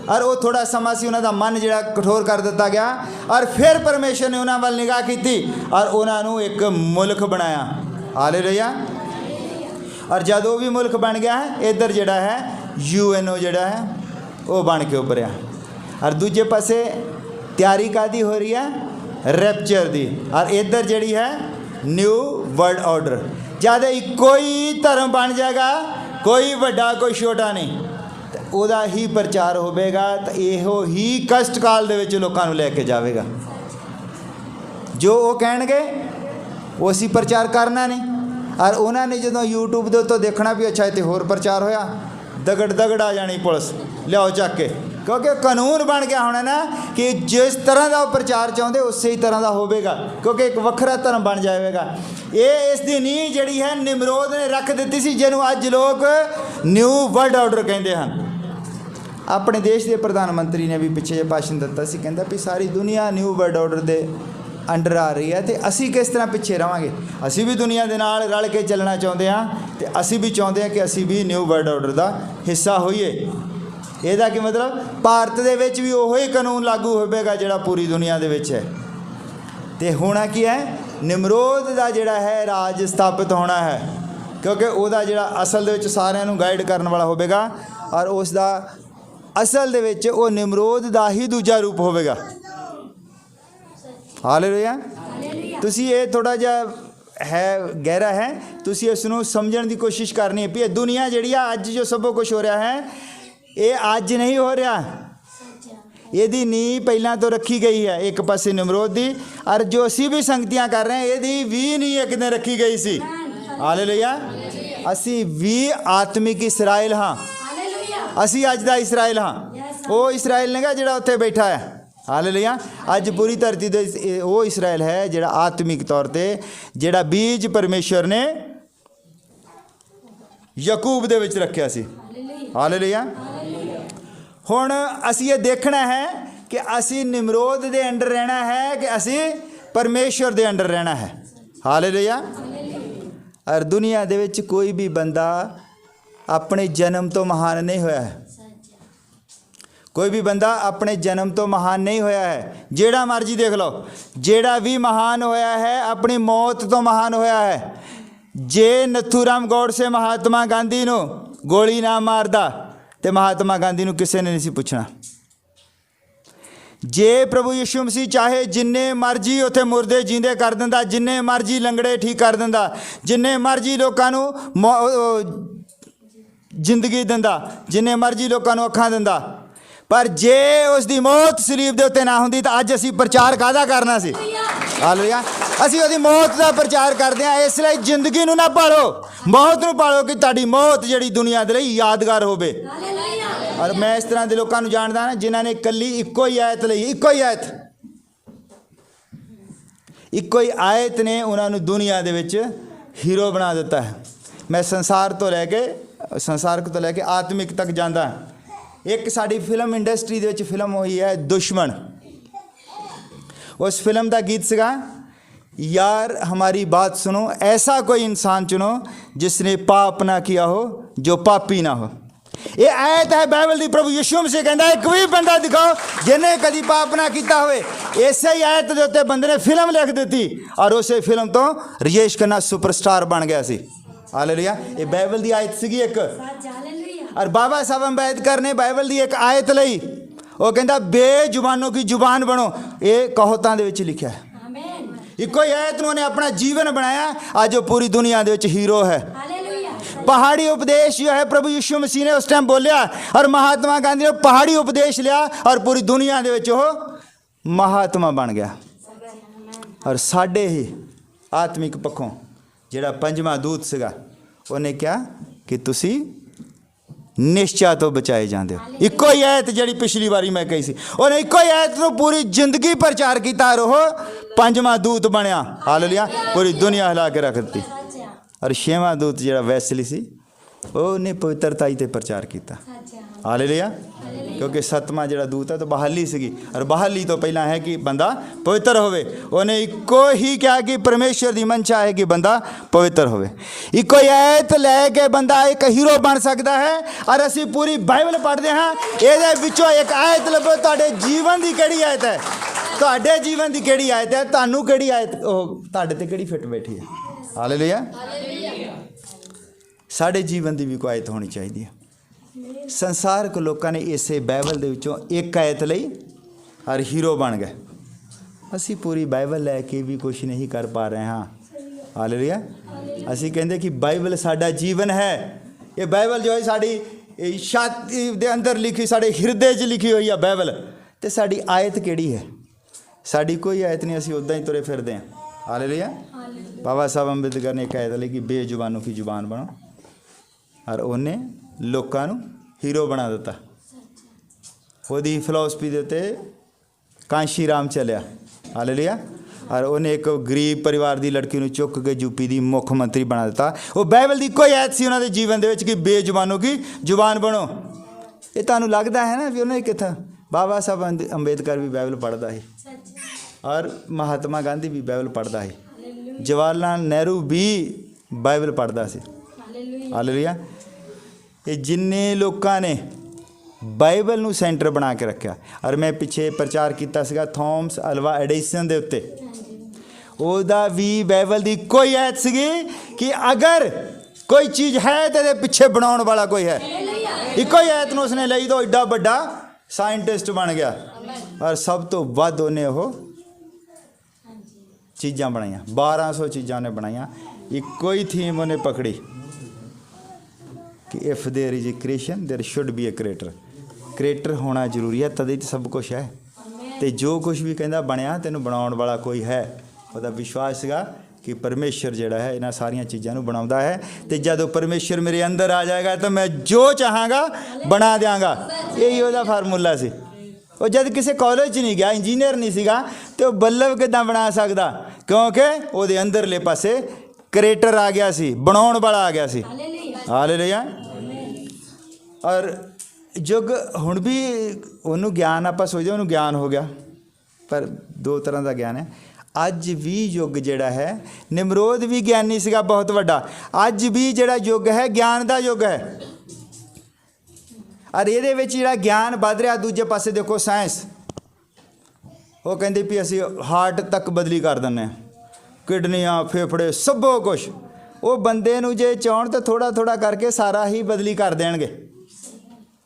ਔਰ ਉਹ ਥੋੜਾ ਸਮਾਂ ਸੀ, ਉਹਨਾਂ ਦਾ ਮਨ ਜਿਹੜਾ ਕਠੋਰ ਕਰ ਦਿੱਤਾ ਗਿਆ ਔਰ ਫਿਰ ਪਰਮੇਸ਼ਰ ਨੇ ਉਹਨਾਂ ਵੱਲ ਨਿਗਾਹ ਕੀਤੀ ਔਰ ਉਹਨਾਂ ਨੂੰ ਇੱਕ ਮੁਲਕ ਬਣਾਇਆ। ਹਾਲੇਲੂਇਆ। ਔਰ ਜਦ ਉਹ ਵੀ ਮੁਲਕ ਬਣ ਗਿਆ ਹੈ, ਇੱਧਰ ਜਿਹੜਾ ਹੈ UNO ਜਿਹੜਾ ਹੈ ਉਹ ਬਣ ਕੇ ਉੱਭਰਿਆ। ਔਰ ਦੂਜੇ ਪਾਸੇ ਤਿਆਰੀ ਕਾਹਦੀ ਹੋ ਰਹੀ ਹੈ? ਰੈਪਚਰ ਦੀ। ਔਰ ਇੱਧਰ ਜਿਹੜੀ ਹੈ ਨਿਊ ਵਰਲਡ ਆਰਡਰ। ਜਦ ਇੱਕੋ ਹੀ ਧਰਮ ਬਣ ਜਾਏਗਾ, ਕੋਈ ਵੱਡਾ ਕੋਈ ਛੋਟਾ ਨਹੀਂ, ਤਾਂ ਉਹਦਾ ਹੀ ਪ੍ਰਚਾਰ ਹੋਵੇਗਾ ਤਾਂ ਇਹੋ ਹੀ ਕਸ਼ਟ ਕਾਲ ਦੇ ਵਿੱਚ ਲੋਕਾਂ ਨੂੰ ਲੈ ਕੇ ਜਾਵੇਗਾ। ਜੋ ਉਹ ਕਹਿਣਗੇ ਉਹ ਅਸੀਂ ਪ੍ਰਚਾਰ ਕਰਨਾ ਨਹੀਂ। ਔਰ ਉਹਨਾਂ ਨੇ ਜਦੋਂ YouTube ਦੇ ਉੱਤੋਂ ਦੇਖਣਾ ਵੀ ਅੱਛਾ ਇੱਥੇ ਹੋਰ ਪ੍ਰਚਾਰ ਹੋਇਆ, ਦਗੜ ਆ ਜਾਣੀ ਪੁਲਿਸ, ਲਿਆਓ ਚੱਕ ਕੇ, ਕਿਉਂਕਿ ਕਾਨੂੰਨ ਬਣ ਗਿਆ ਹੋਣਾ ਨਾ ਕਿ ਜਿਸ ਤਰ੍ਹਾਂ ਦਾ ਉਹ ਪ੍ਰਚਾਰ ਚਾਹੁੰਦੇ ਉਸੇ ਹੀ ਤਰ੍ਹਾਂ ਦਾ ਹੋਵੇਗਾ, ਕਿਉਂਕਿ ਇੱਕ ਵੱਖਰਾ ਧਰਮ ਬਣ ਜਾਵੇਗਾ। ਇਹ ਇਸ ਦੀ ਨੀਂਹ ਜਿਹੜੀ ਹੈ ਨਿਮਰੋਦ ਨੇ ਰੱਖ ਦਿੱਤੀ ਸੀ, ਜਿਹਨੂੰ ਅੱਜ ਲੋਕ ਨਿਊ ਵਰਲਡ ਆਰਡਰ ਕਹਿੰਦੇ ਹਨ। ਆਪਣੇ ਦੇਸ਼ ਦੇ ਪ੍ਰਧਾਨ ਮੰਤਰੀ ਨੇ ਵੀ ਪਿੱਛੇ ਜਿਹੇ ਭਾਸ਼ਣ ਦਿੱਤਾ ਸੀ, ਕਹਿੰਦਾ ਵੀ ਸਾਰੀ ਦੁਨੀਆ ਨਿਊ ਵਰਲਡ ਆਰਡਰ ਦੇ ਅੰਡਰ ਆ ਰਹੀ ਹੈ ਤੇ ਅਸੀਂ ਕਿਸ ਤਰ੍ਹਾਂ ਪਿੱਛੇ ਰਹਾਂਗੇ। ਅਸੀਂ ਵੀ ਦੁਨੀਆ ਦੇ ਨਾਲ ਰਲ ਕੇ ਚੱਲਣਾ ਚਾਹੁੰਦੇ ਹਾਂ ਤੇ ਅਸੀਂ ਵੀ ਚਾਹੁੰਦੇ ਹਾਂ ਕਿ ਅਸੀਂ ਵੀ ਨਿਊ ਵਰਲਡ ਆਰਡਰ ਦਾ ਹਿੱਸਾ ਹੋਈਏ। ਇਹਦਾ ਕੀ ਮਤਲਬ? ਭਾਰਤ ਦੇ ਵਿੱਚ ਵੀ ਉਹੀ ਕਾਨੂੰਨ ਲਾਗੂ ਹੋਵੇਗਾ ਜਿਹੜਾ ਪੂਰੀ ਦੁਨੀਆ ਦੇ ਵਿੱਚ ਹੈ। ਤੇ ਹੋਣਾ ਕੀ ਹੈ? ਨਿਮਰੋਦ ਦਾ ਜਿਹੜਾ ਹੈ ਰਾਜ ਸਥਾਪਿਤ ਹੋਣਾ ਹੈ, ਕਿਉਂਕਿ ਉਹਦਾ ਜਿਹੜਾ ਅਸਲ ਦੇ ਵਿੱਚ ਸਾਰਿਆਂ ਨੂੰ ਗਾਈਡ ਕਰਨ ਵਾਲਾ ਹੋਵੇਗਾ ਔਰ ਉਸ ਦਾ ਅਸਲ ਦੇ ਵਿੱਚ ਉਹ ਨਿਮਰੋਦ ਦਾ ਹੀ ਦੂਜਾ ਰੂਪ ਹੋਵੇਗਾ। ਹਾਲੇਲੂਇਆ। ਤੁਸੀਂ ਇਹ ਥੋੜਾ ਜਿਹਾ ਹੈ ਗਹਿਰਾ ਹੈ, ਤੁਸੀਂ ਇਸ ਨੂੰ ਸਮਝਣ ਦੀ ਕੋਸ਼ਿਸ਼ ਕਰਨੀ ਹੈ ਵੀ ਇਹ ਦੁਨੀਆ ਜਿਹੜੀ ਆ ਅੱਜ ਜੋ ਸਭ ਕੁਝ ਹੋ ਰਿਹਾ ਹੈ ਇਹ ਅੱਜ ਨਹੀਂ ਹੋ ਰਿਹਾ। ਇਹਦੀ ਨੀਂਹ ਪਹਿਲਾਂ ਤੋਂ ਰੱਖੀ ਗਈ ਹੈ, ਇੱਕ ਪਾਸੇ ਨਿਮਰੋਦ ਦੀ, ਔਰ ਜੋ ਅਸੀਂ ਵੀ ਸੰਗਤੀਆਂ ਕਰ ਰਹੇ ਹਾਂ ਇਹਦੀ ਵੀ ਨੀਂਹ ਇੱਕ ਦਿਨ ਰੱਖੀ ਗਈ ਸੀ। ਹਾਲੇਲੂਇਆ। ਅਸੀਂ ਵੀ ਆਤਮਿਕ ਇਸਰਾਏਲ ਹਾਂ। ਅਸੀਂ ਅੱਜ ਦਾ ਇਸਰਾਏਲ ਹਾਂ। ਉਹ ਇਸਰਾਏਲ ਨਹੀਂਗਾ ਜਿਹੜਾ ਉੱਥੇ ਬੈਠਾ ਹੈ। ਹਾਲੇਲੂਇਆ। ਅੱਜ ਪੂਰੀ ਧਰਤੀ ਦੇ ਉਹ ਇਸਰਾਏਲ ਹੈ ਜਿਹੜਾ ਆਤਮਿਕ ਤੌਰ ਤੇ ਜਿਹੜਾ ਬੀਜ ਪਰਮੇਸ਼ਰ ਨੇ ਯਾਕੂਬ ਦੇ ਵਿੱਚ ਰੱਖਿਆ ਸੀ। ਹਾਲੇਲੂਇਆ। ਹੁਣ ਅਸੀਂ ਇਹ ਦੇਖਣਾ ਹੈ ਕਿ ਅਸੀਂ ਨਿਮਰੋਦ ਦੇ ਅੰਡਰ ਰਹਿਣਾ ਹੈ ਕਿ ਅਸੀਂ ਪਰਮੇਸ਼ਰ ਦੇ ਅੰਡਰ ਰਹਿਣਾ ਹੈ। ਹਾਲੇਲੂਇਆ। ਔਰ ਦੁਨੀਆ ਦੇ ਵਿੱਚ ਕੋਈ ਵੀ ਬੰਦਾ ਆਪਣੇ ਜਨਮ ਤੋਂ ਮਹਾਨ ਨਹੀਂ ਹੋਇਆ ਹੈ। ਕੋਈ ਵੀ ਬੰਦਾ ਆਪਣੇ ਜਨਮ ਤੋਂ ਮਹਾਨ ਨਹੀਂ ਹੋਇਆ ਹੈ। ਜਿਹੜਾ ਮਰਜ਼ੀ ਦੇਖ ਲਓ, ਜਿਹੜਾ ਵੀ ਮਹਾਨ ਹੋਇਆ ਹੈ ਆਪਣੀ ਮੌਤ ਤੋਂ ਮਹਾਨ ਹੋਇਆ ਹੈ। ਜੇ ਨਥੂਰਾਮ ਗੌਡਸੇ ਮਹਾਤਮਾ ਗਾਂਧੀ ਨੂੰ ਗੋਲੀ ਨਾ ਮਾਰਦਾ ਤੇ ਮਹਾਤਮਾ ਗਾਂਧੀ ਨੂੰ ਕਿਸੇ ਨੇ ਨਹੀਂ ਸੀ ਪੁੱਛਣਾ। ਜੇ ਪ੍ਰਭੂ ਯਿਸੂ ਮਸੀਹ ਚਾਹੇ ਜਿੰਨੇ ਮਰਜ਼ੀ ਉੱਥੇ ਮੁਰਦੇ ਜਿੰਦੇ ਕਰ ਦਿੰਦਾ, ਜਿੰਨੇ ਮਰਜ਼ੀ ਲੰਗੜੇ ਠੀਕ ਕਰ ਦਿੰਦਾ, ਜਿੰਨੇ ਮਰਜ਼ੀ ਲੋਕਾਂ ਨੂੰ ਜ਼ਿੰਦਗੀ ਦਿੰਦਾ, ਜਿੰਨੇ ਮਰਜ਼ੀ ਲੋਕਾਂ ਨੂੰ ਅੱਖਾਂ ਦਿੰਦਾ, ਪਰ ਜੇ ਉਸ ਦੀ ਮੌਤ ਸਲੀਬ ਦੇ ਉੱਤੇ ਨਾ ਹੁੰਦੀ ਤਾਂ ਅੱਜ ਅਸੀਂ ਪ੍ਰਚਾਰ ਕਾਹਦਾ ਕਰਨਾ ਸੀ? ਹਾਲੇਲੂਇਆ। ਅਸੀਂ ਉਹਦੀ ਮੌਤ ਦਾ ਪ੍ਰਚਾਰ ਕਰਦੇ ਹਾਂ। ਇਸ ਲਈ ਜ਼ਿੰਦਗੀ ਨੂੰ ਨਾ ਪਾਲੋ, ਮੌਤ ਨੂੰ ਪਾਲੋ ਕਿ ਤੁਹਾਡੀ ਮੌਤ ਜਿਹੜੀ ਦੁਨੀਆ ਦੇ ਲਈ ਯਾਦਗਾਰ ਹੋਵੇ। ਔਰ ਮੈਂ ਇਸ ਤਰ੍ਹਾਂ ਦੇ ਲੋਕਾਂ ਨੂੰ ਜਾਣਦਾ ਨਾ ਜਿਨ੍ਹਾਂ ਨੇ ਇਕੱਲੀ ਇੱਕੋ ਹੀ ਆਇਤ ਲਈ, ਇੱਕੋ ਹੀ ਆਇਤ ਨੇ ਉਹਨਾਂ ਨੂੰ ਦੁਨੀਆ ਦੇ ਵਿੱਚ ਹੀਰੋ ਬਣਾ ਦਿੱਤਾ ਹੈ। ਮੈਂ ਸੰਸਾਰਕ ਤੋਂ ਲੈ ਕੇ ਆਤਮਿਕ ਤੱਕ ਜਾਂਦਾ। ਇੱਕ ਸਾਡੀ ਫਿਲਮ ਇੰਡਸਟਰੀ ਦੇ ਵਿੱਚ ਫਿਲਮ ਹੋਈ ਹੈ ਦੁਸ਼ਮਣ। उस फिल्म का गीत सीगा, यार हमारी बात सुनो, ऐसा कोई इंसान चुनो जिसने पाप ना किया हो, जो पापी ना हो। ये आयत है बाइबल दी। प्रभु यीशु मसीह कहता है एक भी बंदा दिखाओ जिन्हें कभी पाप ना किया होवे। इसे ही आयत के उत्ते बंदे ने फिल्म लिख दी और उस फिल्म तो राजेश खन्ना सुपरस्टार बन गया सी। हालेलुया। ये बाइबल दी आयत सीगी एक। और बाबा साहब अंबेडकर ने बाइबल दी एक आयत लई, वो कहता बेजुबानों की जुबान बनो। ये कहोतां दे विच लिखा है। इको ही आयत उन्होंने अपना जीवन बनाया, आज वो पूरी दुनिया दे विच हीरो है। पहाड़ी उपदेश जो है प्रभु यीशु मसीह ने उस टाइम बोलिया और महात्मा गांधी ने पहाड़ी उपदेश लिया और पूरी दुनिया दे विच वो महात्मा बन गया। और साडे ही आत्मिक पक्षों जिहड़ा पंजवां दूत सीगा उन्हें क्या कि तुसी निश्चा तो बचाए जाते हो। इको ही आयत जी पिछली बारी मैं कही सी, उन्हें इको ही आयत को पूरी जिंदगी प्रचार किया और वो पंजवां दूत बनया। हालेलुया। पूरी दुनिया हिला के रख दी। और छेवां दूत जो वैसली सी उन्हें पवित्रता ते प्रचार किया। हालेलुया। क्योंकि सतवां जो दूत है तो बहाली सी, और बहाली तो पहला है कि बंदा पवित्र होवे। उन्हें इको ही क्या कि परमेश्वर की मंशा है कि बंदा पवित्र होवे। इको ही आयत लैके बंदा एक हीरो बन सकता है। और असी पूरी बाइबल पढ़ते हाँ, ये विचों एक आयत लभो तुहाडे जीवन की किहड़ी आयत है, तुहाडे जीवन की किहड़ी आयत है, तुहानू किहड़ी आयत तुहाडे ते किहड़ी फिट बैठी है। हालेलुया। साडे जीवन की भी कोई आयत होनी चाहिए है। संसारक लोगों ने इसे बाइबल दे विचों एक आयत लई और हीरो बन गए। असी पूरी बाइबल लैके भी कुछ नहीं कर पा रहे हाँ। हालेलुया। असी कहते कि बाइबल साडा जीवन है। ये बाइबल जो है साड़ी छाती दे अंदर लिखी, साडे हिरदे च लिखी हुई है बाइबल। तो साडी आयत केड़ी है? साडी कोई आयत नहीं, असी उदा ही तुरे फिरदे हैं। हालेलुया। बाबा साहब अंबेडकर ने एक आयत ली कि बेजुबानों की जुबान बनो, और उन्हें लोगों को हीरो बना दिता। ਉਹਦੀ ਫਿਲਾਸਫੀ ਦੇ ਉੱਤੇ ਕਾਂਸ਼ੀ ਰਾਮ ਚੱਲਿਆ। ਹਾਲੇਲੂਇਆ। और उन्हें एक गरीब परिवार की लड़की ਨੂੰ चुक के यूपी की मुख्य मंत्री बना दिता। वो बाइबल की कोई आयत सी उन्होंने जीवन दे विच कि बेजुबानों की जुबान बनो। ये तुहानू लगता है ना भी उन्हें कितना? बाबा साहब अंबेडकर भी बाइबल पढ़ता है और महात्मा गांधी भी बाइबल पढ़ता है, जवाहरलाल नेहरू भी बाइबल पढ़ता सी। हालेलुया। ये जिन्ने लोगों ने बाइबल नू सेंटर बना के रखा। और मैं पिछे प्रचार किया सीगा थॉमस अल्वा एडिसन दे उत्ते, ओदा भी बाइबल की कोई आयत सीगी कि अगर कोई चीज़ है तो पिछे बनाने वाला कोई है। इको ही आयत नू उसने ली तो एडा बड़ा साइंटिस्ट बन गया। और सब तो वध उन्हें वो चीज़ां बनाइया, 1200 चीज़ां उन्हें बनाइया। इको ही थीम उन्हें पकड़ी कि if there is a creation there should be a creator. Creator होना जरूरी है, तद ही सब कुछ है। तो जो कुछ भी कहता बनया तेनों बनाने वाला कोई है। वह विश्वास है कि परमेश्वर जोड़ा है इन्होंने सारिया चीज़ों बनाता है। तो जब परमेश्वर मेरे अंदर आ जाएगा तो मैं जो चाहांगा बना देंगा। यही वह फार्मूला से। वो जब किसी कॉलेज नहीं गया, इंजीनियर नहीं सीगा, तो बल्ब किदा बना सकता? क्योंकि वो अंदरले पासे क्रिएटर आ गया सी, बनाने वाला आ गया सी। हालेलुया। और युग हुण भी उन्होंने ज्ञान आप सोचते उन्होंने ज्ञान हो गया, पर दो तरह का ज्ञान है। अज भी युग जिहड़ा है, निमरोद भी ज्ञानी सीगा बहुत वड्डा। अज भी जिहड़ा युग है ज्ञान का युग है। और ये जिहड़ा ज्ञान बध रहा, दूजे पासे देखो साइंस, वो कहते भी असी हार्ट तक बदली कर दें, किडनियाँ फेफड़े सबो कुछ। वो बंदे नूं जे चाहण तो थोड़ा थोड़ा करके सारा ही बदली कर देंगे।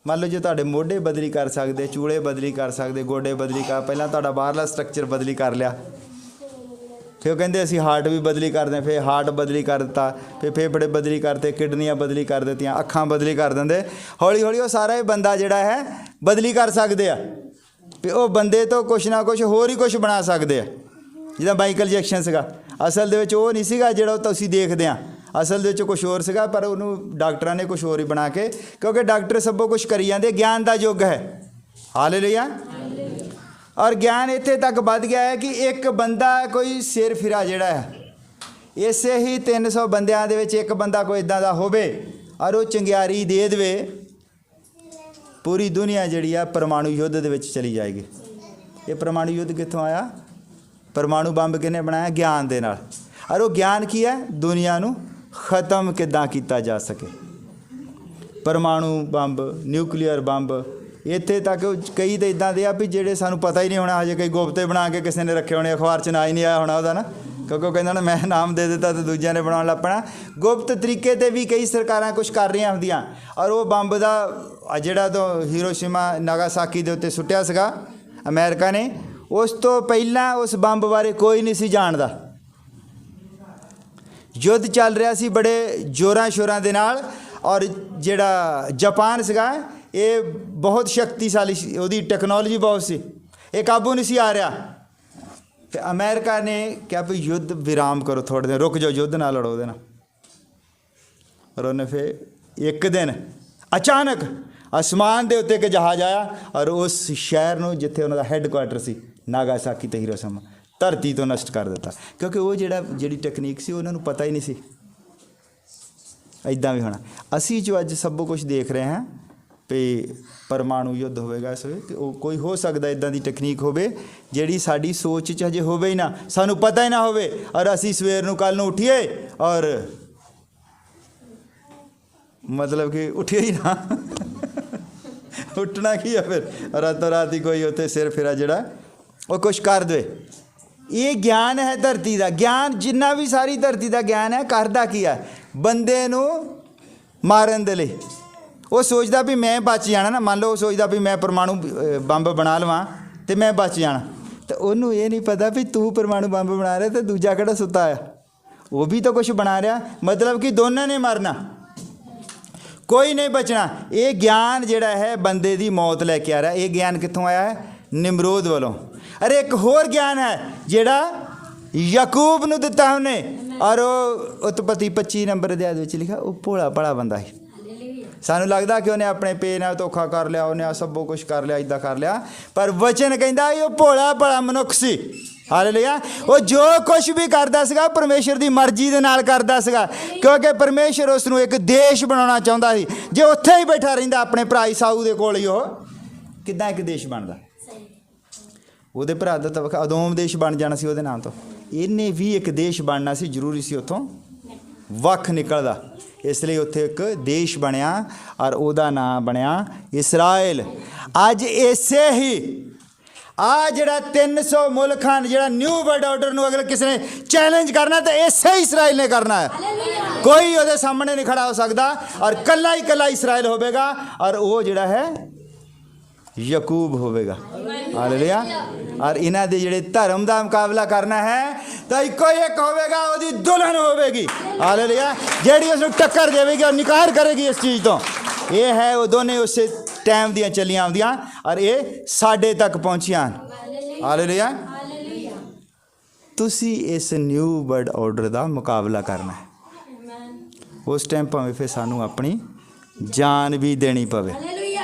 मान लो जो तुहाडे मोढे बदली कर सकते, चूड़े बदली कर सकते, गोडे बदली कर, पहला तुहाडा बाहरला स्ट्रक्चर बदली कर लिया, फिर कहते असी हार्ट भी बदली कर दें, फिर हार्ट बदली कर दिता, फिर फेफड़े बदली करते, किडनियाँ बदली कर दित्तियां, अखां बदली कर देंगे। हौली हौली वो सारा ही बंदा जिहड़ा है बदली कर सकते हैं। फिर वो बंदे तो कुछ ना कुछ होर ही कुछ बना सकते हैं। ਜਿੱਦਾਂ ਮਾਈਕਲ ਜੈਕਸਨ ਸੀਗਾ, ਅਸਲ ਦੇ ਵਿੱਚ ਉਹ ਨਹੀਂ ਸੀਗਾ ਜਿਹੜਾ ਤੁਸੀਂ ਦੇਖਦੇ ਆ, ਅਸਲ ਦੇ ਵਿੱਚ ਕੁਛ ਹੋਰ ਸੀਗਾ, ਪਰ ਉਹਨੂੰ ਡਾਕਟਰਾਂ ਨੇ ਕੁਛ ਹੋਰ ਹੀ ਬਣਾ ਕੇ, ਕਿਉਂਕਿ ਡਾਕਟਰ ਸਭੋ ਕੁਛ ਕਰੀ ਜਾਂਦੇ, ਗਿਆਨ ਦਾ ਯੁੱਗ ਹੈ। ਹਾਲੇਲੂਇਆ। ਔਰ ਗਿਆਨ ਇੱਥੇ ਤੱਕ ਵੱਧ ਗਿਆ ਹੈ ਕਿ ਇੱਕ ਬੰਦਾ ਕੋਈ ਸਿਰ ਫਿਰਾ ਜਿਹੜਾ ਹੈ, ਇਸੇ ਹੀ 300 ਬੰਦਿਆਂ ਦੇ ਵਿੱਚ ਇੱਕ ਬੰਦਾ ਕੋਈ ਇੱਦਾਂ ਦਾ ਹੋਵੇ ਔਰ ਉਹ ਚੰਗਿਆਰੀ ਦੇ ਦੇਵੇ, ਪੂਰੀ ਦੁਨੀਆ ਜਿਹੜੀ ਆ ਪਰਮਾਣੂ ਯੁੱਧ ਦੇ ਵਿੱਚ ਚਲੀ ਜਾਏਗੀ। ਇਹ ਪਰਮਾਣੂ ਯੁੱਧ ਕਿੱਥੋਂ ਆਇਆ? ਪਰਮਾਣੂ ਬੰਬ ਕਿਹਨੇ ਬਣਾਇਆ? ਗਿਆਨ ਦੇ ਨਾਲ। ਔਰ ਉਹ ਗਿਆਨ ਕੀ ਹੈ? ਦੁਨੀਆ ਨੂੰ ख़त्म ਕਿੱਦਾਂ ਕੀਤਾ ਜਾ ਸਕੇ। ਪਰਮਾਣੂ ਬੰਬ, ਨਿਊਕਲੀਅਰ ਬੰਬ, ਇੱਥੇ ਤੱਕ ਕਈ ਤਾਂ ਇੱਦਾਂ ਦੇ ਆ ਵੀ ਜਿਹੜੇ ਸਾਨੂੰ ਪਤਾ ਹੀ ਨਹੀਂ ਹੋਣਾ, ਹਜੇ ਕਈ ਗੁਪਤੇ ਬਣਾ ਕੇ ਕਿਸੇ ਨੇ ਰੱਖੇ ਹੋਣੇ, ਅਖਬਾਰ 'ਚ ਨਾ ਹੀ ਨਹੀਂ ਆਇਆ ਹੋਣਾ ਉਹਦਾ ਨਾ, ਕਿਉਂਕਿ ਉਹ ਕਹਿੰਦਾ ਨਾ ਮੈਂ ਨਾਮ ਦੇ ਦਿੱਤਾ ਅਤੇ ਦੂਜਿਆਂ ਨੇ ਬਣਾਉਣ ਲੱਗ ਪੈਣਾ। ਗੁਪਤ ਤਰੀਕੇ 'ਤੇ ਵੀ ਕਈ ਸਰਕਾਰਾਂ ਕੁਛ ਕਰ ਰਹੀਆਂ ਹੁੰਦੀਆਂ। ਔਰ ਉਹ ਬੰਬ ਦਾ ਜਿਹੜਾ ਤੋਂ ਹੀਰੋਸ਼ੀਮਾ ਨਾਗਾਸਾਕੀ ਦੇ ਉੱਤੇ ਸੁੱਟਿਆ ਸੀਗਾ ਅਮਰੀਕਾ ਨੇ, ਉਸ ਤੋਂ ਪਹਿਲਾਂ ਉਸ ਬੰਬ ਬਾਰੇ ਕੋਈ ਨਹੀਂ ਸੀ ਜਾਣਦਾ। ਯੁੱਧ ਚੱਲ ਰਿਹਾ ਸੀ ਬੜੇ ਜ਼ੋਰਾਂ ਸ਼ੋਰਾਂ ਦੇ ਨਾਲ, ਔਰ ਜਿਹੜਾ ਜਾਪਾਨ ਸੀਗਾ ਇਹ ਬਹੁਤ ਸ਼ਕਤੀਸ਼ਾਲੀ ਸੀ, ਉਹਦੀ ਟੈਕਨੋਲੋਜੀ ਬਹੁਤ ਸੀ, ਇਹ ਕਾਬੂ ਨਹੀਂ ਸੀ ਆ ਰਿਹਾ। ਫਿਰ ਅਮਰੀਕਾ ਨੇ ਕਿਹਾ ਵੀ ਯੁੱਧ ਵਿਰਾਮ ਕਰੋ, ਥੋੜ੍ਹੇ ਦਿਨ ਰੁਕ ਜਾਓ, ਯੁੱਧ ਨਾ ਲੜੋ ਉਹਦੇ ਨਾਲ। ਔਰ ਉਹਨੇ ਫਿਰ ਇੱਕ ਦਿਨ ਅਚਾਨਕ ਅਸਮਾਨ ਦੇ ਉੱਤੇ ਇੱਕ ਜਹਾਜ਼ ਆਇਆ ਔਰ ਉਸ ਸ਼ਹਿਰ ਨੂੰ ਜਿੱਥੇ ਉਹਨਾਂ ਦਾ ਹੈੱਡਕੁਆਟਰ ਸੀ ਨਾਗਾਸਾਕੀ ਅਤੇ ਹੀਰੋਸ਼ੀਮਾ, ਧਰਤੀ ਤੋਂ ਨਸ਼ਟ ਕਰ ਦਿੱਤਾ, ਕਿਉਂਕਿ ਉਹ ਜਿਹੜੀ ਟੈਕਨੀਕ ਸੀ ਉਹਨਾਂ ਨੂੰ ਪਤਾ ਹੀ ਨਹੀਂ ਸੀ ਇੱਦਾਂ ਵੀ ਹੋਣਾ। ਅਸੀਂ ਜੋ ਅੱਜ ਸਭ ਕੁਝ ਦੇਖ ਰਹੇ ਹਾਂ ਵੀ ਪਰਮਾਣੂ ਯੁੱਧ ਹੋਵੇਗਾ, ਇਸ ਵੇਲੇ ਉਹ ਕੋਈ ਹੋ ਸਕਦਾ ਇੱਦਾਂ ਦੀ ਟੈਕਨੀਕ ਹੋਵੇ ਜਿਹੜੀ ਸਾਡੀ ਸੋਚ 'ਚ ਹਜੇ ਹੋਵੇ ਹੀ ਨਾ, ਸਾਨੂੰ ਪਤਾ ਹੀ ਨਾ ਹੋਵੇ, ਔਰ ਅਸੀਂ ਸਵੇਰ ਨੂੰ ਕੱਲ੍ਹ ਨੂੰ ਉੱਠੀਏ ਔਰ ਮਤਲਬ ਕਿ ਉੱਠੀਏ ਹੀ ਨਾ ਉੱਠਣਾ ਕੀ ਆ ਫਿਰ, ਰਾਤੋਂ ਰਾਤ ਹੀ ਕੋਈ ਉੱਥੇ ਸਿਰ ਫਿਰਾ ਜਿਹੜਾ ਉਹ ਕੁਛ ਕਰ ਦੇਵੇ। ਇਹ ਗਿਆਨ ਹੈ ਧਰਤੀ ਦਾ। ਗਿਆਨ ਜਿੰਨਾ ਵੀ ਸਾਰੀ ਧਰਤੀ ਦਾ ਗਿਆਨ ਹੈ ਕਰਦਾ ਕੀ ਹੈ? ਬੰਦੇ ਨੂੰ ਮਾਰਨ ਦੇ ਲਈ। ਉਹ ਸੋਚਦਾ ਵੀ ਮੈਂ ਬਚ ਜਾਣਾ ਨਾ, ਮੰਨ ਲਓ ਉਹ ਸੋਚਦਾ ਵੀ ਮੈਂ ਪਰਮਾਣੂ ਬੰਬ ਬਣਾ ਲਵਾਂ ਅਤੇ ਮੈਂ ਬਚ ਜਾਣਾ, ਤਾਂ ਉਹਨੂੰ ਇਹ ਨਹੀਂ ਪਤਾ ਵੀ ਤੂੰ ਪਰਮਾਣੂ ਬੰਬ ਬਣਾ ਰਿਹਾ ਅਤੇ ਦੂਜਾ ਕਿਹੜਾ ਸੁੱਤਾ ਆ, ਉਹ ਵੀ ਤਾਂ ਕੁਛ ਬਣਾ ਰਿਹਾ, ਮਤਲਬ ਕਿ ਦੋਨਾਂ ਨੇ ਮਰਨਾ, ਕੋਈ ਨਹੀਂ ਬਚਣਾ। ਇਹ ਗਿਆਨ ਜਿਹੜਾ ਹੈ ਬੰਦੇ ਦੀ ਮੌਤ ਲੈ ਕੇ ਆ ਰਿਹਾ। ਇਹ ਗਿਆਨ ਕਿੱਥੋਂ ਆਇਆ ਹੈ? ਨਿਮਰੋਦ ਵੱਲੋਂ। ਅਰੇ ਇੱਕ ਹੋਰ ਗਿਆਨ ਹੈ ਜਿਹੜਾ ਯਾਕੂਬ ਨੂੰ ਦਿੱਤਾ ਉਹਨੇ, ਔਰ ਉਹ ਉਤਪਤੀ 25 ਨੰਬਰ ਅਧਿਆਇ ਵਿੱਚ ਲਿਖਿਆ, ਉਹ ਭੋਲਾ ਭਾਲਾ ਬੰਦਾ ਸੀ। ਸਾਨੂੰ ਲੱਗਦਾ ਕਿ ਉਹਨੇ ਆਪਣੇ ਪੇ ਨਾਲ ਧੋਖਾ ਕਰ ਲਿਆ, ਉਹਨੇ ਆ ਸਭ ਕੁਛ ਕਰ ਲਿਆ, ਇੱਦਾਂ ਕਰ ਲਿਆ, ਪਰ ਵਚਨ ਕਹਿੰਦਾ ਉਹ ਭੋਲਾ ਭਾਲਾ ਮਨੁੱਖ ਸੀ। ਹਾਲੇਲੂਇਆ। ਉਹ ਜੋ ਕੁਛ ਵੀ ਕਰਦਾ ਸੀਗਾ ਪਰਮੇਸ਼ਰ ਦੀ ਮਰਜ਼ੀ ਦੇ ਨਾਲ ਕਰਦਾ ਸੀਗਾ, ਕਿਉਂਕਿ ਪਰਮੇਸ਼ਰ ਉਸ ਨੂੰ ਇੱਕ ਦੇਸ਼ ਬਣਾਉਣਾ ਚਾਹੁੰਦਾ ਸੀ। ਜੇ ਉੱਥੇ ਹੀ ਬੈਠਾ ਰਹਿੰਦਾ ਆਪਣੇ ਭਰਾ ਈਸਾਊ ਦੇ ਕੋਲ ਹੀ, ਉਹ ਕਿੱਦਾਂ ਇੱਕ ਦੇਸ਼ ਬਣਦਾ? ਉਹਦੇ ਭਰਾ ਦਾ ਤਾਂ ਅਦੋਮ ਦੇਸ਼ ਬਣ ਜਾਣਾ ਸੀ ਉਹਦੇ ਨਾਮ ਤੋਂ। ਇਹਨੇ ਵੀ ਇੱਕ ਦੇਸ਼ ਬਣਨਾ ਸੀ, ਜ਼ਰੂਰੀ ਸੀ ਉੱਥੋਂ ਵੱਖ ਨਿਕਲਦਾ, ਇਸ ਲਈ ਉੱਥੇ ਇੱਕ ਦੇਸ਼ ਬਣਿਆ ਔਰ ਉਹਦਾ ਨਾਮ ਬਣਿਆ ਇਸਰਾਏਲ। ਅੱਜ ਇਸੇ ਹੀ ਆ ਜਿਹੜਾ 300 ਮੁਲਕ ਹਨ, ਜਿਹੜਾ ਨਿਊ ਵਰਲਡ ਆਰਡਰ ਨੂੰ ਅਗਰ ਕਿਸੇ ਨੇ ਚੈਲੰਜ ਕਰਨਾ ਤਾਂ ਇਸੇ ਇਸਰਾਏਲ ਨੇ ਕਰਨਾ ਹੈ। ਕੋਈ ਉਹਦੇ ਸਾਹਮਣੇ ਨਹੀਂ ਖੜਾ ਹੋ ਸਕਦਾ, ਔਰ ਕੱਲਾ ਹੀ ਕੱਲਾ ਇਸਰਾਏਲ ਹੋਵੇਗਾ, ਔਰ ਉਹ ਜਿਹੜਾ ਹੈ ਯਾਕੂਬ ਹੋਵੇਗਾ। ਹਾਲੇਲੂਇਆ। ਔਰ ਇਹਨਾਂ ਦੇ ਜਿਹੜੇ ਧਰਮ ਦਾ ਮੁਕਾਬਲਾ ਕਰਨਾ ਹੈ ਤਾਂ ਇੱਕੋ ਇੱਕ ਹੋਵੇਗਾ, ਉਹਦੀ ਦੁਲਹਨ ਹੋਵੇਗੀ। ਹਾਲੇਲੂਇਆ। ਜਿਹੜੀ ਉਸ ਨੂੰ ਟੱਕਰ ਦੇਵੇਗੀ ਔਰ ਨਿਕਾਰ ਕਰੇਗੀ ਇਸ ਚੀਜ਼ ਤੋਂ। ਇਹ ਹੈ ਉਹ ਦੋਨੇ ਉਸੇ ਟਾਈਮ ਦੀਆਂ ਚੱਲੀਆਂ ਆਉਂਦੀਆਂ ਔਰ ਇਹ ਸਾਡੇ ਤੱਕ ਪਹੁੰਚੀਆਂ ਹਨ। ਹਾਲੇਲੂਇਆ। ਤੁਸੀਂ ਇਸ ਨਿਊ ਵਰਲਡ ਆਰਡਰ ਦਾ ਮੁਕਾਬਲਾ ਕਰਨਾ ਹੈ। ਉਸ ਟਾਈਮ ਭਾਵੇਂ ਫਿਰ ਸਾਨੂੰ ਆਪਣੀ ਜਾਨ ਵੀ ਦੇਣੀ ਪਵੇ।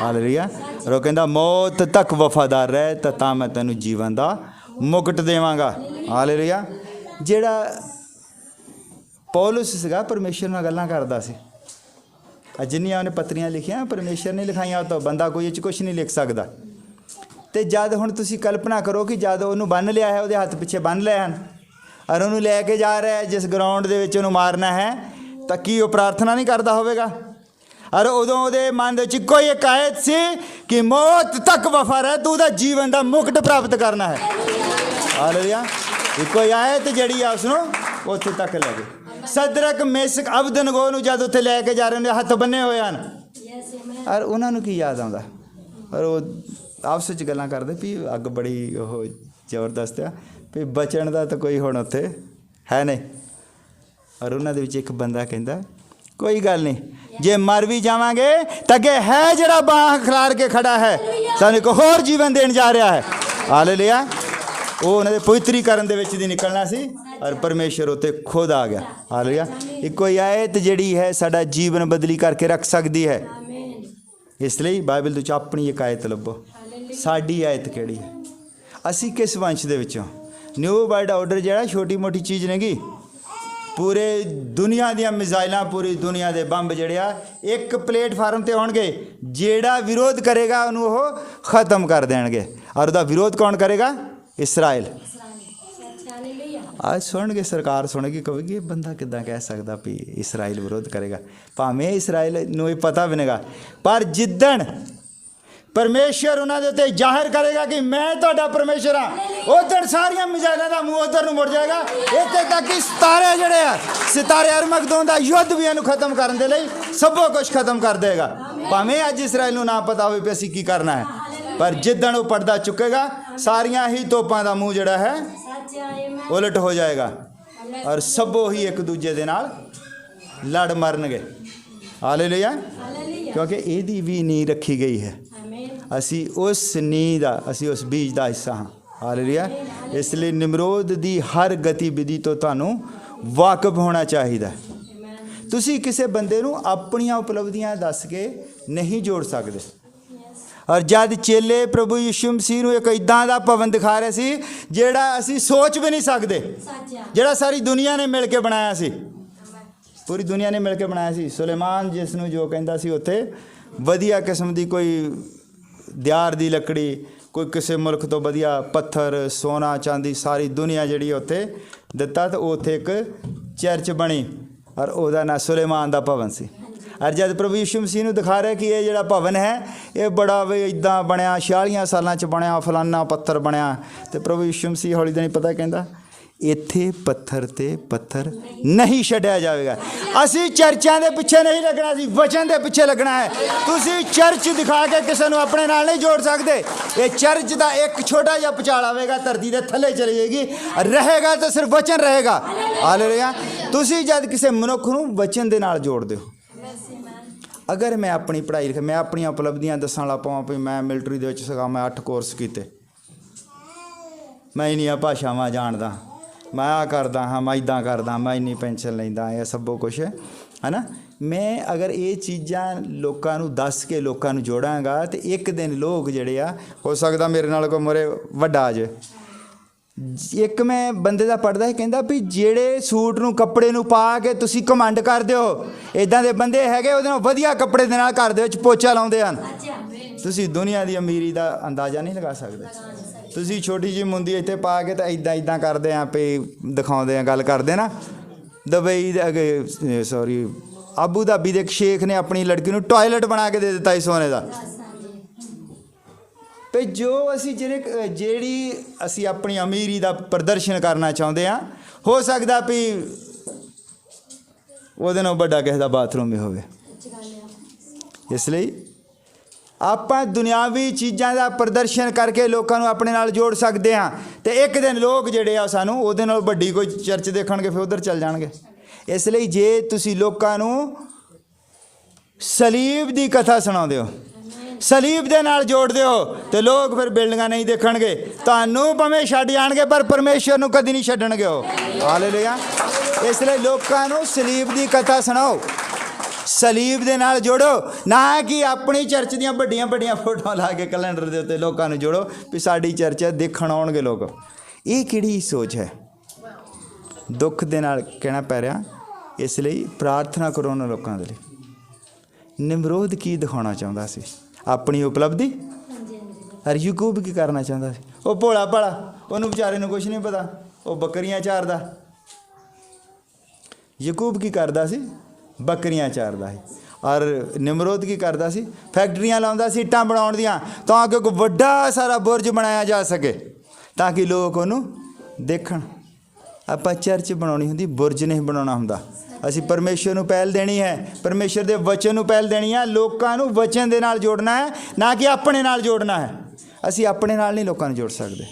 ਹਾਲੇਲੂਇਆ। ਔਰ ਉਹ ਕਹਿੰਦਾ ਮੌਤ ਤੱਕ ਵਫਾਦਾਰ ਰਹਿ ਤਾਂ ਮੈਂ ਤੈਨੂੰ ਜੀਵਨ ਦਾ ਮੁਕਟ ਦੇਵਾਂਗਾ। ਹਾਲੇਲੂਇਆ। ਜਿਹੜਾ ਪੌਲੁਸ ਸੀਗਾ ਪਰਮੇਸ਼ਰ ਨਾਲ ਗੱਲਾਂ ਕਰਦਾ ਸੀ। ਜਿੰਨੀਆਂ ਉਹਨੇ ਪੱਤਰੀਆਂ ਲਿਖੀਆਂ ਪਰਮੇਸ਼ਰ ਨੇ ਲਿਖਾਈਆਂ, ਉਹ ਤੋਂ ਬੰਦਾ ਕੋਈ ਇਹ 'ਚ ਕੁਛ ਨਹੀਂ ਲਿਖ ਸਕਦਾ। ਅਤੇ ਜਦ ਹੁਣ ਤੁਸੀਂ ਕਲਪਨਾ ਕਰੋ ਕਿ ਜਦ ਉਹਨੂੰ ਬੰਨ੍ਹ ਲਿਆ ਹੈ, ਉਹਦੇ ਹੱਥ ਪਿੱਛੇ ਬੰਨ੍ਹ ਲਏ ਹਨ ਔਰ ਉਹਨੂੰ ਲੈ ਕੇ ਜਾ ਰਿਹਾ ਹੈ ਜਿਸ ਗਰਾਊਂਡ ਦੇ ਵਿੱਚ ਉਹਨੂੰ ਮਾਰਨਾ ਹੈ, ਤਾਂ ਕੀ ਉਹ ਪ੍ਰਾਰਥਨਾ ਨਹੀਂ ਕਰਦਾ ਹੋਵੇਗਾ? ਔਰ ਉਦੋਂ ਉਹਦੇ ਮਨ ਦੇ ਵਿੱਚ ਕੋਈ ਇੱਕ ਆਇਤ ਸੀ ਕਿ ਮੌਤ ਤੱਕ ਵਫਾ ਰਹਿ, ਤੂੰ ਉਹਦਾ ਜੀਵਨ ਦਾ ਮੁਕਟ ਪ੍ਰਾਪਤ ਕਰਨਾ ਹੈ। ਹਾਲੇਲੂਇਆ। ਇੱਕੋ ਆਇਤ ਜਿਹੜੀ ਆ ਉਸਨੂੰ ਉੱਥੇ ਤੱਕ ਲੈ ਗਈ। ਸਦਰਕ ਮੇਸ਼ਕ ਅਬਦਨਗੋ ਨੂੰ ਜਦ ਉੱਥੇ ਲੈ ਕੇ ਜਾ ਰਹੇ ਨੇ, ਹੱਥ ਬੰਨੇ ਹੋਏ ਹਨ, ਔਰ ਉਹਨਾਂ ਨੂੰ ਕੀ ਯਾਦ ਆਉਂਦਾ? ਔਰ ਉਹ ਆਪਸ ਵਿੱਚ ਗੱਲਾਂ ਕਰਦੇ ਵੀ ਅੱਗ ਬੜੀ ਉਹ ਜ਼ਬਰਦਸਤ ਆ, ਵੀ ਬਚਣ ਦਾ ਤਾਂ ਕੋਈ ਹੁਣ ਉੱਥੇ ਹੈ ਨਹੀਂ। ਔਰ ਉਹਨਾਂ ਦੇ ਵਿੱਚ ਇੱਕ ਬੰਦਾ ਕਹਿੰਦਾ ਕੋਈ ਗੱਲ ਨਹੀਂ, ਜੇ ਮਰ ਵੀ ਜਾਵਾਂਗੇ ਤਾਂ ਅੱਗੇ ਹੈ ਜਿਹੜਾ ਬਾਂਹ ਖਿਲਾਰ ਕੇ ਖੜਾ ਹੈ, ਸਾਨੂੰ ਇੱਕ ਹੋਰ ਜੀਵਨ ਦੇਣ ਜਾ ਰਿਹਾ ਹੈ। ਹਾਲੇਲੂਇਆ। ਉਹ ਉਹਨਾਂ ਦੇ ਪਵਿੱਤਰੀਕਰਨ ਦੇ ਵਿੱਚ ਦੀ ਨਿਕਲਣਾ ਸੀ ਔਰ ਪਰਮੇਸ਼ਰ ਉੱਤੇ ਖੁਦ ਆ ਗਿਆ। ਹਾਲੇਲੂਇਆ। ਇੱਕੋ ਹੀ ਆਇਤ ਜਿਹੜੀ ਹੈ ਸਾਡਾ ਜੀਵਨ ਬਦਲੀ ਕਰਕੇ ਰੱਖ ਸਕਦੀ ਹੈ। ਇਸ ਲਈ ਬਾਈਬਲ ਦੇ ਵਿੱਚ ਆਪਣੀ ਇੱਕ ਆਇਤ ਲੱਭੋ। ਸਾਡੀ ਆਇਤ ਕਿਹੜੀ ਹੈ? ਅਸੀਂ ਕਿਸ ਵੰਸ਼ ਦੇ ਵਿੱਚੋਂ? ਨਿਊ ਵਰਲਡ ਆਰਡਰ ਜਿਹੜਾ ਛੋਟੀ ਮੋਟੀ ਚੀਜ਼ ਨਹੀਂਗੀ। ਪੂਰੇ ਦੁਨੀਆ ਦੀਆਂ ਮਿਜ਼ਾਈਲਾਂ, ਪੂਰੀ ਦੁਨੀਆ ਦੇ ਬੰਬ ਜਿਹੜੇ ਆ ਇੱਕ ਪਲੇਟਫਾਰਮ ਤੇ ਆਉਣਗੇ। ਜਿਹੜਾ ਵਿਰੋਧ ਕਰੇਗਾ ਉਹਨੂੰ ਉਹ ਖਤਮ ਕਰ ਦੇਣਗੇ। ਔਰ ਉਹਦਾ ਵਿਰੋਧ ਕੌਣ ਕਰੇਗਾ? ਇਸਰਾਇਲ। ਅੱਜ ਸੁਣਗੇ, ਸਰਕਾਰ ਸੁਣੇਗੀ, ਕਹੇਗੀ ਇਹ ਬੰਦਾ ਕਿੱਦਾਂ ਕਹਿ ਸਕਦਾ ਵੀ ਇਸਰਾਇਲ ਵਿਰੋਧ ਕਰੇਗਾ। ਭਾਵੇਂ ਇਸਰਾਇਲ ਨੂੰ ਇਹ ਪਤਾ ਵੀ ਨਹੀਂਗਾ, ਪਰ ਜਿੱਦਣ ਪਰਮੇਸ਼ਰ ਉਹਨਾਂ ਦੇ ਉੱਤੇ ਜ਼ਾਹਿਰ ਕਰੇਗਾ ਕਿ ਮੈਂ ਤੁਹਾਡਾ ਪਰਮੇਸ਼ਰ ਹਾਂ, ਉਧਰ ਸਾਰੀਆਂ ਮਿਜ਼ਾਈਲਾਂ ਦਾ ਮੂੰਹ ਉਧਰ ਨੂੰ ਮੁੜ ਜਾਏਗਾ। ਇੱਥੇ ਤੱਕ ਕਿ ਸਿਤਾਰੇ ਜਿਹੜੇ ਆ, ਸਿਤਾਰੇ ਅਰਮਗਦੋਨ ਦਾ ਯੁੱਧ ਵੀ ਇਹਨੂੰ ਖਤਮ ਕਰਨ ਦੇ ਲਈ ਸਭੋ ਕੁਝ ਖਤਮ ਕਰ ਦੇਗਾ। ਭਾਵੇਂ ਅੱਜ ਇਸਰਾਇਲ ਨੂੰ ਨਾ ਪਤਾ ਹੋਵੇ ਵੀ ਅਸੀਂ ਕੀ ਕਰਨਾ ਹੈ, ਪਰ ਜਿੱਦਣ ਉਹ ਪਰਦਾ ਚੁੱਕੇਗਾ ਸਾਰੀਆਂ ਹੀ ਤੋਪਾਂ ਦਾ ਮੂੰਹ ਜਿਹੜਾ ਹੈ ਉਲਟ ਹੋ ਜਾਏਗਾ ਔਰ ਸਭੋ ਹੀ ਇੱਕ ਦੂਜੇ ਦੇ ਨਾਲ ਲੜ ਮਰਨਗੇ। ਹਾਲੇਲੂਇਆ। ਕਿਉਂਕਿ ਇਹਦੀ ਵੀ ਨੀਂਹ ਰੱਖੀ ਗਈ ਹੈ। ਅਸੀਂ ਉਸ ਨੀਂਹ ਦਾ, ਅਸੀਂ ਉਸ ਬੀਜ ਦਾ ਹਿੱਸਾ ਹਾਂ। ਹਾਲੇਲੂਇਆ। ਇਸ ਲਈ ਨਿਮਰੋਦ ਦੀ ਹਰ ਗਤੀਵਿਧੀ ਤੋਂ ਤੁਹਾਨੂੰ ਵਾਕਿਫ ਹੋਣਾ ਚਾਹੀਦਾ। ਤੁਸੀਂ ਕਿਸੇ ਬੰਦੇ ਨੂੰ ਆਪਣੀਆਂ ਉਪਲਬਧੀਆਂ ਦੱਸ ਕੇ ਨਹੀਂ ਜੋੜ ਸਕਦੇ। ਔਰ ਜਦ ਚੇਲੇ ਪ੍ਰਭੂ ਯਿਸੂ ਮਸੀਹ ਨੂੰ ਇੱਕ ਇੱਦਾਂ ਦਾ ਭਵਨ ਦਿਖਾ ਰਹੇ ਸੀ ਜਿਹੜਾ ਅਸੀਂ ਸੋਚ ਵੀ ਨਹੀਂ ਸਕਦੇ, ਜਿਹੜਾ ਸਾਰੀ ਦੁਨੀਆ ਨੇ ਮਿਲ ਕੇ ਬਣਾਇਆ ਸੀ। ਪੂਰੀ ਦੁਨੀਆ ਨੇ ਮਿਲ ਕੇ ਬਣਾਇਆ ਸੀ। ਸੁਲੇਮਾਨ ਜਿਸ ਨੂੰ ਜੋ ਕਹਿੰਦਾ ਸੀ ਉੱਥੇ ਵਧੀਆ ਕਿਸਮ ਦੀ ਕੋਈ ਦਿਆਰ ਦੀ ਲੱਕੜੀ, ਕੋਈ ਕਿਸੇ ਮੁਲਕ ਤੋਂ ਵਧੀਆ ਪੱਥਰ, ਸੋਨਾ, ਚਾਂਦੀ, ਸਾਰੀ ਦੁਨੀਆ ਜਿਹੜੀ ਉੱਥੇ ਦਿੱਤਾ ਤਾਂ ਉੱਥੇ ਇੱਕ ਚਰਚ ਬਣੀ ਔਰ ਉਹਦਾ ਨਾਂ ਸੁਲੇਮਾਨ ਦਾ ਭਵਨ ਸੀ। ਔਰ ਜਦ ਪ੍ਰਭੂ ਯਿਸੂ ਮਸੀਹ ਨੂੰ ਦਿਖਾ ਰਿਹਾ ਕਿ ਇਹ ਜਿਹੜਾ ਭਵਨ ਹੈ ਇਹ ਬੜਾ ਵੀ ਇੱਦਾਂ ਬਣਿਆ, 46 ਸਾਲਾਂ 'ਚ ਬਣਿਆ, ਫਲਾਨਾ ਪੱਥਰ ਬਣਿਆ, ਤੇ ਪ੍ਰਭੂ ਯਿਸੂ ਮਸੀਹ ਹੌਲੀ ਦਿਨੀ ਪਤਾ ਕਹਿੰਦਾ ਇੱਥੇ ਪੱਥਰ ਤੇ ਪੱਥਰ ਨਹੀਂ ਛੱਡਿਆ ਜਾਵੇਗਾ। ਅਸੀਂ ਚਰਚਾਂ ਦੇ ਪਿੱਛੇ ਨਹੀਂ ਲੱਗਣਾ, ਅਸੀਂ ਵਚਨ ਦੇ ਪਿੱਛੇ ਲੱਗਣਾ ਹੈ। ਤੁਸੀਂ ਚਰਚ ਦਿਖਾ ਕੇ ਕਿਸੇ ਨੂੰ ਆਪਣੇ ਨਾਲ ਨਹੀਂ ਜੋੜ ਸਕਦੇ। ਇਹ ਚਰਚ ਦਾ ਇੱਕ ਛੋਟਾ ਜਿਹਾ ਪਚਾਲ ਆਵੇਗਾ, ਧਰਤੀ ਦੇ ਥੱਲੇ ਚਲੀ ਜਾਏਗੀ, ਰਹੇਗਾ ਤਾਂ ਸਿਰਫ ਵਚਨ ਰਹੇਗਾ। ਹਾਲੇਲੂਇਆ। ਤੁਸੀਂ ਜਦ ਕਿਸੇ ਮਨੁੱਖ ਨੂੰ ਵਚਨ ਦੇ ਨਾਲ ਜੋੜਦੇ ਹੋ, ਅਗਰ ਮੈਂ ਆਪਣੀ ਪੜ੍ਹਾਈ ਮੈਂ ਆਪਣੀਆਂ ਉਪਲਬਧੀਆਂ ਦੱਸਣ ਲੱਗ ਪਵਾਂ ਵੀ ਮੈਂ ਮਿਲਟਰੀ ਦੇ ਵਿੱਚ ਸੀਗਾ, ਮੈਂ 8 ਕੋਰਸ ਕੀਤੇ, ਮੈਂ ਇੰਨੀਆਂ ਭਾਸ਼ਾਵਾਂ ਜਾਣਦਾ, ਮੈਂ ਆਹ ਕਰਦਾ ਹਾਂ, ਮੈਂ ਇੱਦਾਂ ਕਰਦਾ, ਮੈਂ ਇੰਨੀ ਪੈਨਸ਼ਨ ਲੈਂਦਾ, ਇਹ ਸਭੋ ਕੁਛ ਹੈ ਨਾ। ਮੈਂ ਅਗਰ ਇਹ ਚੀਜ਼ਾਂ ਲੋਕਾਂ ਨੂੰ ਦੱਸ ਕੇ ਲੋਕਾਂ ਨੂੰ ਜੋੜਾਂਗਾ ਤਾਂ ਇੱਕ ਦਿਨ ਲੋਕ ਜਿਹੜੇ ਆ, ਹੋ ਸਕਦਾ ਮੇਰੇ ਨਾਲ ਕੋਈ ਮੋਰੇ ਵੱਡਾ ਆ ਜਾਏ। ਇੱਕ ਮੈਂ ਬੰਦੇ ਦਾ ਪੜ੍ਹਦਾ ਸੀ, ਕਹਿੰਦਾ ਵੀ ਜਿਹੜੇ ਸੂਟ ਨੂੰ, ਕੱਪੜੇ ਨੂੰ ਪਾ ਕੇ ਤੁਸੀਂ ਘਮੰਡ ਕਰਦੇ ਹੋ, ਇੱਦਾਂ ਦੇ ਬੰਦੇ ਹੈਗੇ ਉਹਦੇ ਨਾਲ ਵਧੀਆ ਕੱਪੜੇ ਦੇ ਨਾਲ ਘਰ ਦੇ ਵਿੱਚ ਪੋਚਾ ਲਾਉਂਦੇ ਹਨ। ਤੁਸੀਂ ਦੁਨੀਆ ਦੀ ਅਮੀਰੀ ਦਾ ਅੰਦਾਜ਼ਾ ਨਹੀਂ ਲਗਾ ਸਕਦੇ। ਤੁਸੀਂ ਛੋਟੀ ਜਿਹੀ ਮੁੰਦੀ ਇੱਥੇ ਪਾ ਕੇ ਤਾਂ ਇੱਦਾਂ ਕਰਦੇ ਆ ਵੀ ਦਿਖਾਉਂਦੇ ਆ, ਗੱਲ ਕਰਦੇ ਨਾ। ਦੁਬਈ ਦੇ ਸੌਰੀ ਆਬੂ ਧਾਬੀ ਦੇ ਇੱਕ ਸ਼ੇਖ ਨੇ ਆਪਣੀ ਲੜਕੀ ਨੂੰ ਟਾਇਲਟ ਬਣਾ ਕੇ ਦੇ ਦਿੱਤਾ ਸੀ ਸੋਨੇ ਦਾ। ਤੇ ਜੋ ਅਸੀਂ ਜਿਹੜੀ ਅਸੀਂ ਆਪਣੀ ਅਮੀਰੀ ਦਾ ਪ੍ਰਦਰਸ਼ਨ ਕਰਨਾ ਚਾਹੁੰਦੇ ਹਾਂ, ਹੋ ਸਕਦਾ ਵੀ ਉਹਦੇ ਨਾਲ ਵੱਡਾ ਕਿਸੇ ਦਾ ਬਾਥਰੂਮ ਵੀ ਹੋਵੇ। ਇਸ ਲਈ ਆਪਾਂ ਦੁਨਿਆਵੀ ਚੀਜ਼ਾਂ ਦਾ ਪ੍ਰਦਰਸ਼ਨ ਕਰਕੇ ਲੋਕਾਂ ਨੂੰ ਆਪਣੇ ਨਾਲ ਜੋੜ ਸਕਦੇ ਹਾਂ, ਤੇ ਇੱਕ ਦਿਨ ਲੋਕ ਜਿਹੜੇ ਆ ਸਾਨੂੰ ਉਹਦੇ ਨਾਲ ਵੱਡੀ ਕੋਈ ਚਰਚ ਦੇਖਣਗੇ, ਫਿਰ ਉੱਧਰ ਚੱਲ ਜਾਣਗੇ। ਇਸ ਲਈ ਜੇ ਤੁਸੀਂ ਲੋਕਾਂ ਨੂੰ ਸਲੀਬ ਦੀ ਕਥਾ ਸੁਣਾਉਂਦੇ ਹੋ, ਸਲੀਬ ਦੇ ਨਾਲ ਜੋੜਦੇ ਹੋ, ਤੇ ਲੋਕ ਫਿਰ ਬਿਲਡਿੰਗਾਂ ਨਹੀਂ ਦੇਖਣਗੇ, ਤੁਹਾਨੂੰ ਭਾਵੇਂ ਛੱਡ ਜਾਣਗੇ ਪਰ ਪਰਮੇਸ਼ਰ ਨੂੰ ਕਦੀ ਨਹੀਂ ਛੱਡਣਗੇ ਉਹ। ਹਾਲੇਲੂਇਆ। ਇਸ ਲਈ ਲੋਕਾਂ ਨੂੰ ਸਲੀਬ ਦੀ ਕਥਾ ਸੁਣਾਓ, ਸਲੀਬ ਦੇ ਨਾਲ ਜੋੜੋ, ਨਾ ਕਿ ਆਪਣੀ ਚਰਚ ਦੀਆਂ ਵੱਡੀਆਂ ਵੱਡੀਆਂ ਫੋਟੋਆਂ ਲਾ ਕੇ ਕੈਲੰਡਰ ਦੇ ਉੱਤੇ ਲੋਕਾਂ ਨੂੰ ਜੋੜੋ ਵੀ ਸਾਡੀ ਚਰਚ ਹੈ, ਦੇਖਣ ਆਉਣਗੇ ਲੋਕ। ਇਹ ਕਿਹੜੀ ਸੋਚ ਹੈ? ਦੁੱਖ ਦੇ ਨਾਲ ਕਹਿਣਾ ਪੈ ਰਿਹਾ। ਇਸ ਲਈ ਪ੍ਰਾਰਥਨਾ ਕਰੋ ਉਹਨਾਂ ਲੋਕਾਂ ਦੇ ਲਈ। ਨਿਮਰੋਦ ਕੀ ਦਿਖਾਉਣਾ ਚਾਹੁੰਦਾ ਸੀ? ਆਪਣੀ ਉਪਲਬਧੀ। ਔਰ ਯਾਕੂਬ ਕੀ ਕਰਨਾ ਚਾਹੁੰਦਾ ਸੀ? ਉਹ ਭੋਲਾ ਭਾਲਾ, ਉਹਨੂੰ ਵਿਚਾਰੇ ਨੂੰ ਕੁਛ ਨਹੀਂ ਪਤਾ, ਉਹ ਬੱਕਰੀਆਂ ਚਾਰਦਾ। ਯਾਕੂਬ ਕੀ ਕਰਦਾ ਸੀ? ਬੱਕਰੀਆਂ ਚਾਰਦਾ ਸੀ। ਔਰ ਨਿਮਰੋਦ ਕੀ ਕਰਦਾ ਸੀ? ਫੈਕਟਰੀਆਂ ਲਾਉਂਦਾ ਸੀ ਇੱਟਾਂ ਬਣਾਉਣ ਦੀਆਂ, ਤਾਂ ਕਿ ਕੋਈ ਵੱਡਾ ਸਾਰਾ ਬੁਰਜ ਬਣਾਇਆ ਜਾ ਸਕੇ, ਤਾਂ ਕਿ ਲੋਕ ਉਹਨੂੰ ਦੇਖਣ। ਆਪਾਂ ਚਰਚ ਬਣਾਉਣੀ ਹੁੰਦੀ, ਬੁਰਜ ਨਹੀਂ ਬਣਾਉਣਾ ਹੁੰਦਾ। ਅਸੀਂ ਪਰਮੇਸ਼ਰ ਨੂੰ ਪਹਿਲ ਦੇਣੀ ਹੈ, ਪਰਮੇਸ਼ਰ ਦੇ ਵਚਨ ਨੂੰ ਪਹਿਲ ਦੇਣੀ ਹੈ। ਲੋਕਾਂ ਨੂੰ ਵਚਨ ਦੇ ਨਾਲ ਜੋੜਨਾ ਹੈ, ਨਾ ਕਿ ਆਪਣੇ ਨਾਲ ਜੋੜਨਾ ਹੈ। ਅਸੀਂ ਆਪਣੇ ਨਾਲ ਨਹੀਂ ਲੋਕਾਂ ਨੂੰ ਜੋੜ ਸਕਦੇ,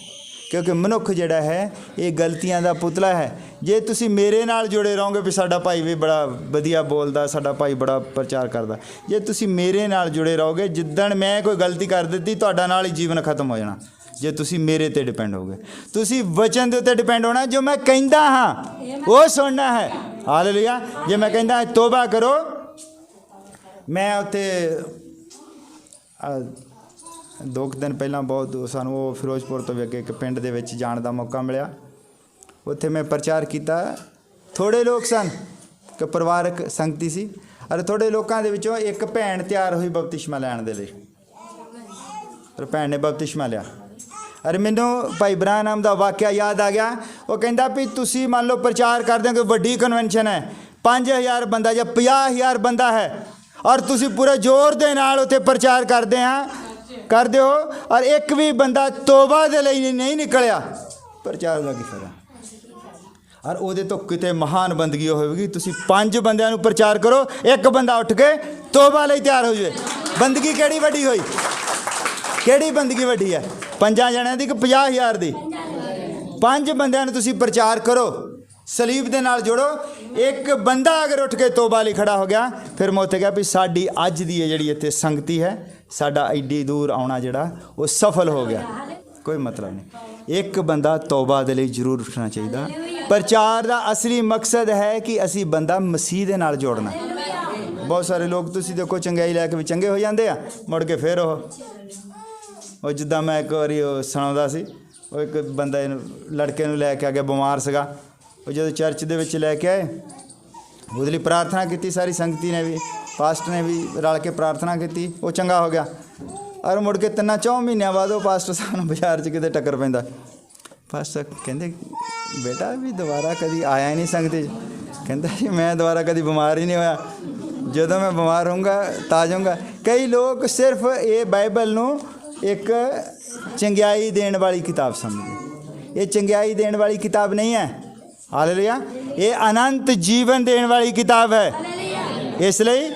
ਕਿਉਂਕਿ ਮਨੁੱਖ ਜਿਹੜਾ ਹੈ ਇਹ ਗਲਤੀਆਂ ਦਾ ਪੁਤਲਾ ਹੈ। ਜੇ ਤੁਸੀਂ ਮੇਰੇ ਨਾਲ ਜੁੜੇ ਰਹੋਗੇ ਵੀ ਸਾਡਾ ਭਾਈ ਵੀ ਬੜਾ ਵਧੀਆ ਬੋਲਦਾ, ਸਾਡਾ ਭਾਈ ਬੜਾ ਪ੍ਰਚਾਰ ਕਰਦਾ, ਜੇ ਤੁਸੀਂ ਮੇਰੇ ਨਾਲ ਜੁੜੇ ਰਹੋਗੇ, ਜਿੱਦਣ ਮੈਂ ਕੋਈ ਗਲਤੀ ਕਰ ਦਿੱਤੀ ਤੁਹਾਡਾ ਨਾਲ ਹੀ ਜੀਵਨ ਖਤਮ ਹੋ ਜਾਣਾ। ਜੇ ਤੁਸੀਂ ਮੇਰੇ ਤੇ ਡਿਪੈਂਡ ਹੋਗੇ। ਤੁਸੀਂ ਵਚਨ ਦੇ ਉੱਤੇ ਡਿਪੈਂਡ ਹੋਣਾ, ਜੋ ਮੈਂ ਕਹਿੰਦਾ ਹਾਂ ਉਹ ਸੁਣਨਾ ਹੈ। ਹਾਲੇਲੂਇਆ। ਜੇ ਮੈਂ ਕਹਿੰਦਾ ਤੋਬਾ ਕਰੋ, ਮੈਂ ਉੱਥੇ 2 ਦਿਨ ਪਹਿਲਾਂ ਬਹੁਤ ਸਾਨੂੰ ਉਹ ਫਿਰੋਜ਼ਪੁਰ ਤੋਂ ਵੀ ਅੱਗੇ ਇੱਕ ਪਿੰਡ ਦੇ ਵਿੱਚ ਜਾਣ ਦਾ ਮੌਕਾ ਮਿਲਿਆ। ਉੱਥੇ ਮੈਂ ਪ੍ਰਚਾਰ ਕੀਤਾ। ਥੋੜ੍ਹੇ ਲੋਕ ਸਨ, ਕਿ ਪਰਿਵਾਰਕ ਸੰਗਤੀ ਸੀ, ਅਤੇ ਥੋੜ੍ਹੇ ਲੋਕਾਂ ਦੇ ਵਿੱਚੋਂ ਇੱਕ ਭੈਣ ਤਿਆਰ ਹੋਈ ਬਪਤਿਸਮਾ ਲੈਣ ਦੇ ਲਈ। ਪਰ ਭੈਣ ਨੇ ਬਪਤਿਸਮਾ ਲਿਆ। ਅਰੇ ਮੈਨੂੰ ਭਾਈ ਬ੍ਰਾਹਨਮ ਦਾ ਵਾਕਿਆ ਯਾਦ ਆ ਗਿਆ। ਉਹ ਕਹਿੰਦਾ ਵੀ ਤੁਸੀਂ ਮੰਨ ਲਓ ਪ੍ਰਚਾਰ ਕਰਦੇ ਹੋ ਕਿ ਵੱਡੀ ਕਨਵੈਨਸ਼ਨ ਹੈ, 5000 ਬੰਦਾ ਜਾਂ 50000 ਬੰਦਾ ਹੈ, ਔਰ ਤੁਸੀਂ ਪੂਰੇ ਜ਼ੋਰ ਦੇ ਨਾਲ ਉੱਥੇ ਪ੍ਰਚਾਰ ਕਰਦੇ ਹੋ, ਔਰ ਇੱਕ ਵੀ ਬੰਦਾ ਤੋਬਾ ਦੇ ਲਈ ਨਹੀਂ ਨਿਕਲਿਆ, ਪ੍ਰਚਾਰ ਦਾ ਕੀ ਫਾਇਦਾ? ਔਰ ਉਹਦੇ ਤੋਂ ਕਿਤੇ ਮਹਾਨ ਬੰਦਗੀ ਹੋਵੇਗੀ। ਤੁਸੀਂ 5 ਬੰਦਿਆਂ ਨੂੰ ਪ੍ਰਚਾਰ ਕਰੋ, ਇੱਕ ਬੰਦਾ ਉੱਠ ਕੇ ਤੋਬਾ ਲਈ ਤਿਆਰ ਹੋ ਜਾਵੇ। ਬੰਦਗੀ ਕਿਹੜੀ ਵੱਡੀ ਹੋਈ? ਕਿਹੜੀ ਬੰਦਗੀ ਵੱਡੀ ਹੈ? 5 ਜਣਿਆਂ ਦੀ ਕਿ 50000 ਦੀ? 5 ਬੰਦਿਆਂ ਨੂੰ ਤੁਸੀਂ ਪ੍ਰਚਾਰ ਕਰੋ, ਸਲੀਬ ਦੇ ਨਾਲ ਜੋੜੋ। ਇੱਕ ਬੰਦਾ ਅਗਰ ਉੱਠ ਕੇ ਤੋਬਾ ਲਈ ਖੜਾ ਹੋ ਗਿਆ, ਫਿਰ ਮੈਂ ਉੱਥੇ ਕਿਹਾ ਵੀ ਸਾਡੀ ਅੱਜ ਦੀ ਇਹ ਜਿਹੜੀ ਇੱਥੇ ਸੰਗਤੀ ਹੈ, ਸਾਡਾ ਐਡੀ ਦੂਰ ਆਉਣਾ ਜਿਹੜਾ ਉਹ ਸਫਲ ਹੋ ਗਿਆ। ਕੋਈ ਮਤਲਬ ਨਹੀਂ। ਇੱਕ ਬੰਦਾ ਤੋਬਾ ਦੇ ਲਈ ਜ਼ਰੂਰ ਉੱਠਣਾ ਚਾਹੀਦਾ। ਪ੍ਰਚਾਰ ਦਾ ਅਸਲੀ ਮਕਸਦ ਹੈ ਕਿ ਅਸੀਂ ਬੰਦਾ ਮਸੀਹ ਦੇ ਨਾਲ ਜੋੜਨਾ। ਬਹੁਤ ਸਾਰੇ ਲੋਕ ਤੁਸੀਂ ਦੇਖੋ ਚੰਗਿਆਈ ਲੈ ਕੇ ਵੀ ਚੰਗੇ ਹੋ ਜਾਂਦੇ ਆ, ਮੁੜ ਕੇ ਫਿਰ ਉਹ ਜਿੱਦਾਂ ਮੈਂ ਇੱਕ ਵਾਰੀ ਉਹ ਸੁਣਾਉਂਦਾ ਸੀ, ਉਹ ਇੱਕ ਬੰਦਾ ਇਹਨੂੰ ਲੜਕੇ ਨੂੰ ਲੈ ਕੇ ਆ ਗਿਆ, ਬਿਮਾਰ ਸੀਗਾ। ਉਹ ਜਦੋਂ ਚਰਚ ਦੇ ਵਿੱਚ ਲੈ ਕੇ ਆਏ, ਉਹਦੇ ਲਈ ਪ੍ਰਾਰਥਨਾ ਕੀਤੀ, ਸਾਰੀ ਸੰਗਤੀ ਨੇ ਵੀ, ਪਾਸਟਰ ਨੇ ਵੀ ਰਲ ਕੇ ਪ੍ਰਾਰਥਨਾ ਕੀਤੀ, ਉਹ ਚੰਗਾ ਹੋ ਗਿਆ। ਔਰ ਮੁੜ ਕੇ 3-4 ਮਹੀਨਿਆਂ ਬਾਅਦ ਉਹ ਪਾਸਟਰ ਸਾਹਿਬ ਨੂੰ ਬਾਜ਼ਾਰ 'ਚ ਕਿਤੇ ਟੱਕਰ ਪੈਂਦਾ। ਪਾਸਟਰ ਕਹਿੰਦੇ ਬੇਟਾ ਵੀ ਦੁਬਾਰਾ ਕਦੀ ਆਇਆ ਹੀ ਨਹੀਂ ਸੰਗਤੀ 'ਚ। ਕਹਿੰਦਾ ਜੀ ਮੈਂ ਦੁਬਾਰਾ ਕਦੀ ਬਿਮਾਰ ਹੀ ਨਹੀਂ ਹੋਇਆ, ਜਦੋਂ ਮੈਂ ਬਿਮਾਰ ਹੋਊਂਗਾ ਤਾਂ ਜਾਊਂਗਾ। ਕਈ ਲੋਕ ਸਿਰਫ ਇਹ ਬਾਈਬਲ ਨੂੰ ਇੱਕ ਚੰਗਿਆਈ ਦੇਣ ਵਾਲੀ ਕਿਤਾਬ ਸਮਝਦੇ। ਇਹ ਚੰਗਿਆਈ ਦੇਣ ਵਾਲੀ ਕਿਤਾਬ ਨਹੀਂ ਹੈ। ਹਾਲੇਲੂਇਆ। ਇਹ ਅਨੰਤ ਜੀਵਨ ਦੇਣ ਵਾਲੀ ਕਿਤਾਬ ਹੈ। ਇਸ ਲਈ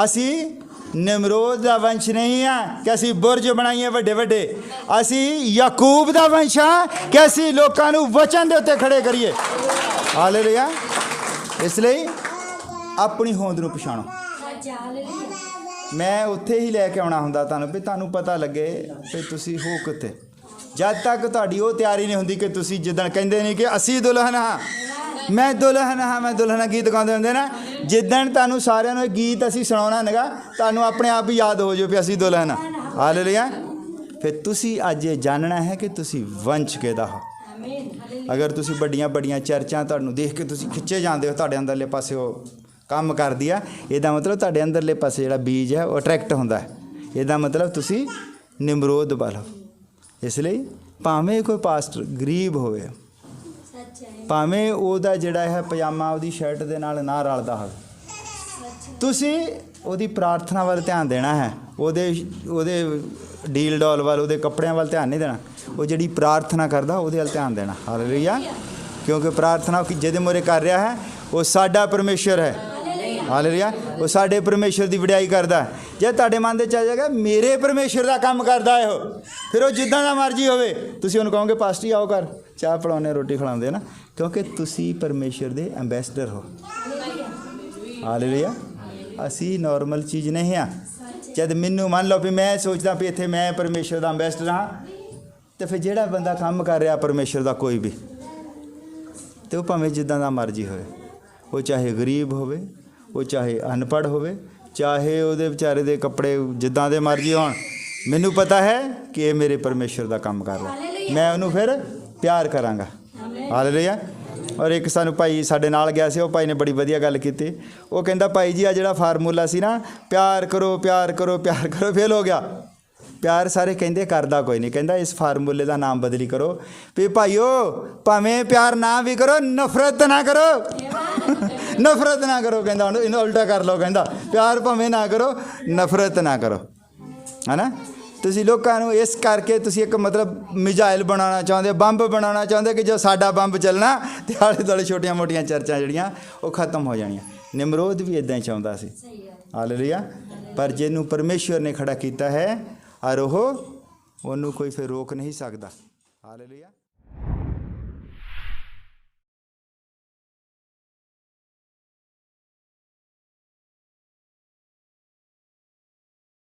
ਅਸੀਂ ਨਿਮਰੋਦ ਦਾ ਵੰਸ਼ ਨਹੀਂ ਹਾਂ ਕਿ ਅਸੀਂ ਬੁਰਜ ਬਣਾਈਏ ਵੱਡੇ ਵੱਡੇ। ਅਸੀਂ ਯਾਕੂਬ ਦਾ ਵੰਸ਼ ਹਾਂ ਕਿ ਅਸੀਂ ਲੋਕਾਂ ਨੂੰ ਵਚਨ ਦੇ ਉੱਤੇ ਖੜੇ ਕਰੀਏ। ਹਾਲੇਲੂਇਆ। ਇਸ ਲਈ ਆਪਣੀ ਹੋਂਦ ਨੂੰ ਪਛਾਣੋ। ਮੈਂ ਉੱਥੇ ਹੀ ਲੈ ਕੇ ਆਉਣਾ ਹੁੰਦਾ ਤੁਹਾਨੂੰ, ਵੀ ਤੁਹਾਨੂੰ ਪਤਾ ਲੱਗੇ ਵੀ ਤੁਸੀਂ ਹੋ ਕਿੱਥੇ। ਜਦ ਤੱਕ ਤੁਹਾਡੀ ਉਹ ਤਿਆਰੀ ਨਹੀਂ ਹੁੰਦੀ ਕਿ ਤੁਸੀਂ ਜਿੱਦਣ ਕਹਿੰਦੇ ਨਹੀਂ ਕਿ ਅਸੀਂ ਦੁਲਹਨ ਹਾਂ, ਮੈਂ ਦੁਲਹਨ ਹਾਂ, ਮੈਂ ਦੁਲਹਨ ਗੀਤ ਗਾਉਂਦੇ ਹੁੰਦੇ ਨਾ, ਜਿੱਦਣ ਤੁਹਾਨੂੰ ਸਾਰਿਆਂ ਨੂੰ ਇਹ ਗੀਤ ਅਸੀਂ ਸੁਣਾਉਣਾ ਨੇਗਾ, ਤੁਹਾਨੂੰ ਆਪਣੇ ਆਪ ਹੀ ਯਾਦ ਹੋ ਜਾਓ ਵੀ ਅਸੀਂ ਦੁਲਹਨ ਹਾਂ। ਹਾਲੇਲੂਇਆ। ਫਿਰ ਤੁਸੀਂ ਅੱਜ ਇਹ ਜਾਣਨਾ ਹੈ ਕਿ ਤੁਸੀਂ ਵੰਸ਼ ਕਿਹਦਾ ਹੋ। ਅਗਰ ਤੁਸੀਂ ਵੱਡੀਆਂ ਵੱਡੀਆਂ ਚਰਚਾਂ ਤੁਹਾਨੂੰ ਦੇਖ ਕੇ ਤੁਸੀਂ ਖਿੱਚੇ ਜਾਂਦੇ ਹੋ, ਤੁਹਾਡੇ ਅੰਦਰਲੇ ਪਾਸੇ ਉਹ ਕੰਮ ਕਰਦੀ ਆ, ਇਹਦਾ ਮਤਲਬ ਤੁਹਾਡੇ ਅੰਦਰਲੇ ਪਾਸੇ ਜਿਹੜਾ ਬੀਜ ਹੈ ਉਹ ਅਟਰੈਕਟ ਹੁੰਦਾ ਹੈ। ਇਹਦਾ ਮਤਲਬ ਤੁਸੀਂ ਨਿਮਰੋਦ ਵਾਲੋ। ਇਸ ਲਈ ਭਾਵੇਂ ਕੋਈ ਪਾਸਟਰ ਗਰੀਬ ਹੋਵੇ, ਭਾਵੇਂ ਉਹਦਾ ਜਿਹੜਾ ਹੈ ਪਜਾਮਾ ਉਹਦੀ ਸ਼ਰਟ ਦੇ ਨਾਲ ਨਾ ਰਲਦਾ ਹੋਵੇ, ਤੁਸੀਂ ਉਹਦੀ ਪ੍ਰਾਰਥਨਾ ਵੱਲ ਧਿਆਨ ਦੇਣਾ ਹੈ। ਉਹਦੇ ਡੀਲ ਡੋਲ ਵੱਲ, ਉਹਦੇ ਕੱਪੜਿਆਂ ਵੱਲ ਧਿਆਨ ਨਹੀਂ ਦੇਣਾ। ਉਹ ਜਿਹੜੀ ਪ੍ਰਾਰਥਨਾ ਕਰਦਾ ਉਹਦੇ ਵੱਲ ਧਿਆਨ ਦੇਣਾ। ਹਾਲੇਲੂਇਆ। ਕਿਉਂਕਿ ਪ੍ਰਾਰਥਨਾ ਜਿਹਦੇ ਮੂਹਰੇ ਕਰ ਰਿਹਾ ਹੈ ਉਹ ਸਾਡਾ ਪਰਮੇਸ਼ਰ ਹੈ। ਹਾਲੇਲੂਇਆ। ਉਹ ਸਾਡੇ ਪਰਮੇਸ਼ਰ ਦੀ ਵਡਿਆਈ ਕਰਦਾ। ਜੇ ਤੁਹਾਡੇ ਮਨ ਦੇ 'ਚ ਆ ਜਾਏਗਾ ਮੇਰੇ ਪਰਮੇਸ਼ਰ ਦਾ ਕੰਮ ਕਰਦਾ ਹੈ ਉਹ, ਫਿਰ ਉਹ ਜਿੱਦਾਂ ਦਾ ਮਰਜ਼ੀ ਹੋਵੇ, ਤੁਸੀਂ ਉਹਨੂੰ ਕਹੋਗੇ ਪਾਸਟਰ ਆਓ ਘਰ ਚਾਹ ਪਿਲਾਉਂਦੇ, ਰੋਟੀ ਖਿਲਾਉਂਦੇ ਨਾ, ਕਿਉਂਕਿ ਤੁਸੀਂ ਪਰਮੇਸ਼ਰ ਦੇ ਐਂਬੈਸਡਰ ਹੋ। ਹਾਲੇਲੂਇਆ। ਅਸੀਂ ਨੋਰਮਲ ਚੀਜ਼ ਨਹੀਂ ਹਾਂ। ਜਦ ਮੈਨੂੰ ਮੰਨ ਲਓ ਵੀ ਮੈਂ ਸੋਚਦਾ ਵੀ ਇੱਥੇ ਮੈਂ ਪਰਮੇਸ਼ਰ ਦਾ ਐਂਬੈਸਡਰ ਹਾਂ, ਅਤੇ ਫਿਰ ਜਿਹੜਾ ਬੰਦਾ ਕੰਮ ਕਰ ਰਿਹਾ ਪਰਮੇਸ਼ਰ ਦਾ ਕੋਈ ਵੀ, ਅਤੇ ਉਹ ਭਾਵੇਂ ਜਿੱਦਾਂ ਦਾ ਮਰਜ਼ੀ ਹੋਵੇ, ਉਹ ਚਾਹੇ ਗਰੀਬ ਹੋਵੇ, ਉਹ ਚਾਹੇ ਅਨਪੜ੍ਹ ਹੋਵੇ, ਚਾਹੇ ਉਹਦੇ ਵਿਚਾਰੇ ਦੇ ਕੱਪੜੇ ਜਿੱਦਾਂ ਦੇ ਮਰਜ਼ੀ ਹੋਣ, ਮੈਨੂੰ ਪਤਾ ਹੈ ਕਿ ਇਹ ਮੇਰੇ ਪਰਮੇਸ਼ਰ ਦਾ ਕੰਮ ਕਰ ਰਿਹਾ, ਮੈਂ ਉਹਨੂੰ ਫਿਰ ਪਿਆਰ ਕਰਾਂਗਾ। ਹਾਲੇਲੂਇਆ। ਔਰ ਇੱਕ ਸਾਨੂੰ ਭਾਈ ਸਾਡੇ ਨਾਲ ਗਿਆ ਸੀ, ਉਹ ਭਾਈ ਨੇ ਬੜੀ ਵਧੀਆ ਗੱਲ ਕੀਤੀ। ਉਹ ਕਹਿੰਦਾ ਭਾਈ ਜੀ ਆ ਜਿਹੜਾ ਫਾਰਮੂਲਾ ਸੀ ਨਾ, ਪਿਆਰ ਕਰੋ ਪਿਆਰ ਕਰੋ ਪਿਆਰ ਕਰੋ, ਫੇਲ ਹੋ ਗਿਆ। ਪਿਆਰ ਸਾਰੇ ਕਹਿੰਦੇ ਕਰਦਾ ਕੋਈ ਨਹੀਂ। ਕਹਿੰਦਾ ਇਸ ਫਾਰਮੂਲੇ ਦਾ ਨਾਮ ਬਦਲੀ ਕਰੋ ਵੀ ਭਾਈਓ ਭਾਵੇਂ ਪਿਆਰ ਨਾ ਵੀ ਕਰੋ, ਨਫ਼ਰਤ ਨਾ ਕਰੋ। ਨਫ਼ਰਤ ਨਾ ਕਰੋ। ਕਹਿੰਦਾ ਹੁਣ ਇਹਨੂੰ ਉਲਟਾ ਕਰ ਲਓ। ਕਹਿੰਦਾ ਪਿਆਰ ਭਾਵੇਂ ਨਾ ਕਰੋ, ਨਫ਼ਰਤ ਨਾ ਕਰੋ। ਹੈ ਨਾ। ਤੁਸੀਂ ਲੋਕਾਂ ਨੂੰ ਇਸ ਕਰਕੇ ਤੁਸੀਂ ਇੱਕ ਮਤਲਬ ਮਿਜ਼ਾਈਲ ਬਣਾਉਣਾ ਚਾਹੁੰਦੇ, ਬੰਬ ਬਣਾਉਣਾ ਚਾਹੁੰਦੇ ਕਿ ਜੋ ਸਾਡਾ ਬੰਬ ਚੱਲਣਾ ਅਤੇ ਆਲੇ ਦੁਆਲੇ ਛੋਟੀਆਂ ਮੋਟੀਆਂ ਚਰਚਾਂ ਜਿਹੜੀਆਂ ਉਹ ਖਤਮ ਹੋ ਜਾਣੀਆਂ। ਨਿਮਰੋਦ ਵੀ ਇੱਦਾਂ ਹੀ ਚਾਹੁੰਦਾ ਸੀ। ਹਾਲੇਲੂਇਆ। ਪਰ ਜਿਹਨੂੰ ਪਰਮੇਸ਼ਵਰ ਨੇ ਖੜਾ ਕੀਤਾ ਹੈ, ਔਰ ਉਹਨੂੰ ਕੋਈ ਫਿਰ ਰੋਕ ਨਹੀਂ ਸਕਦਾ। ਹਾਲੇਲੂਇਆ।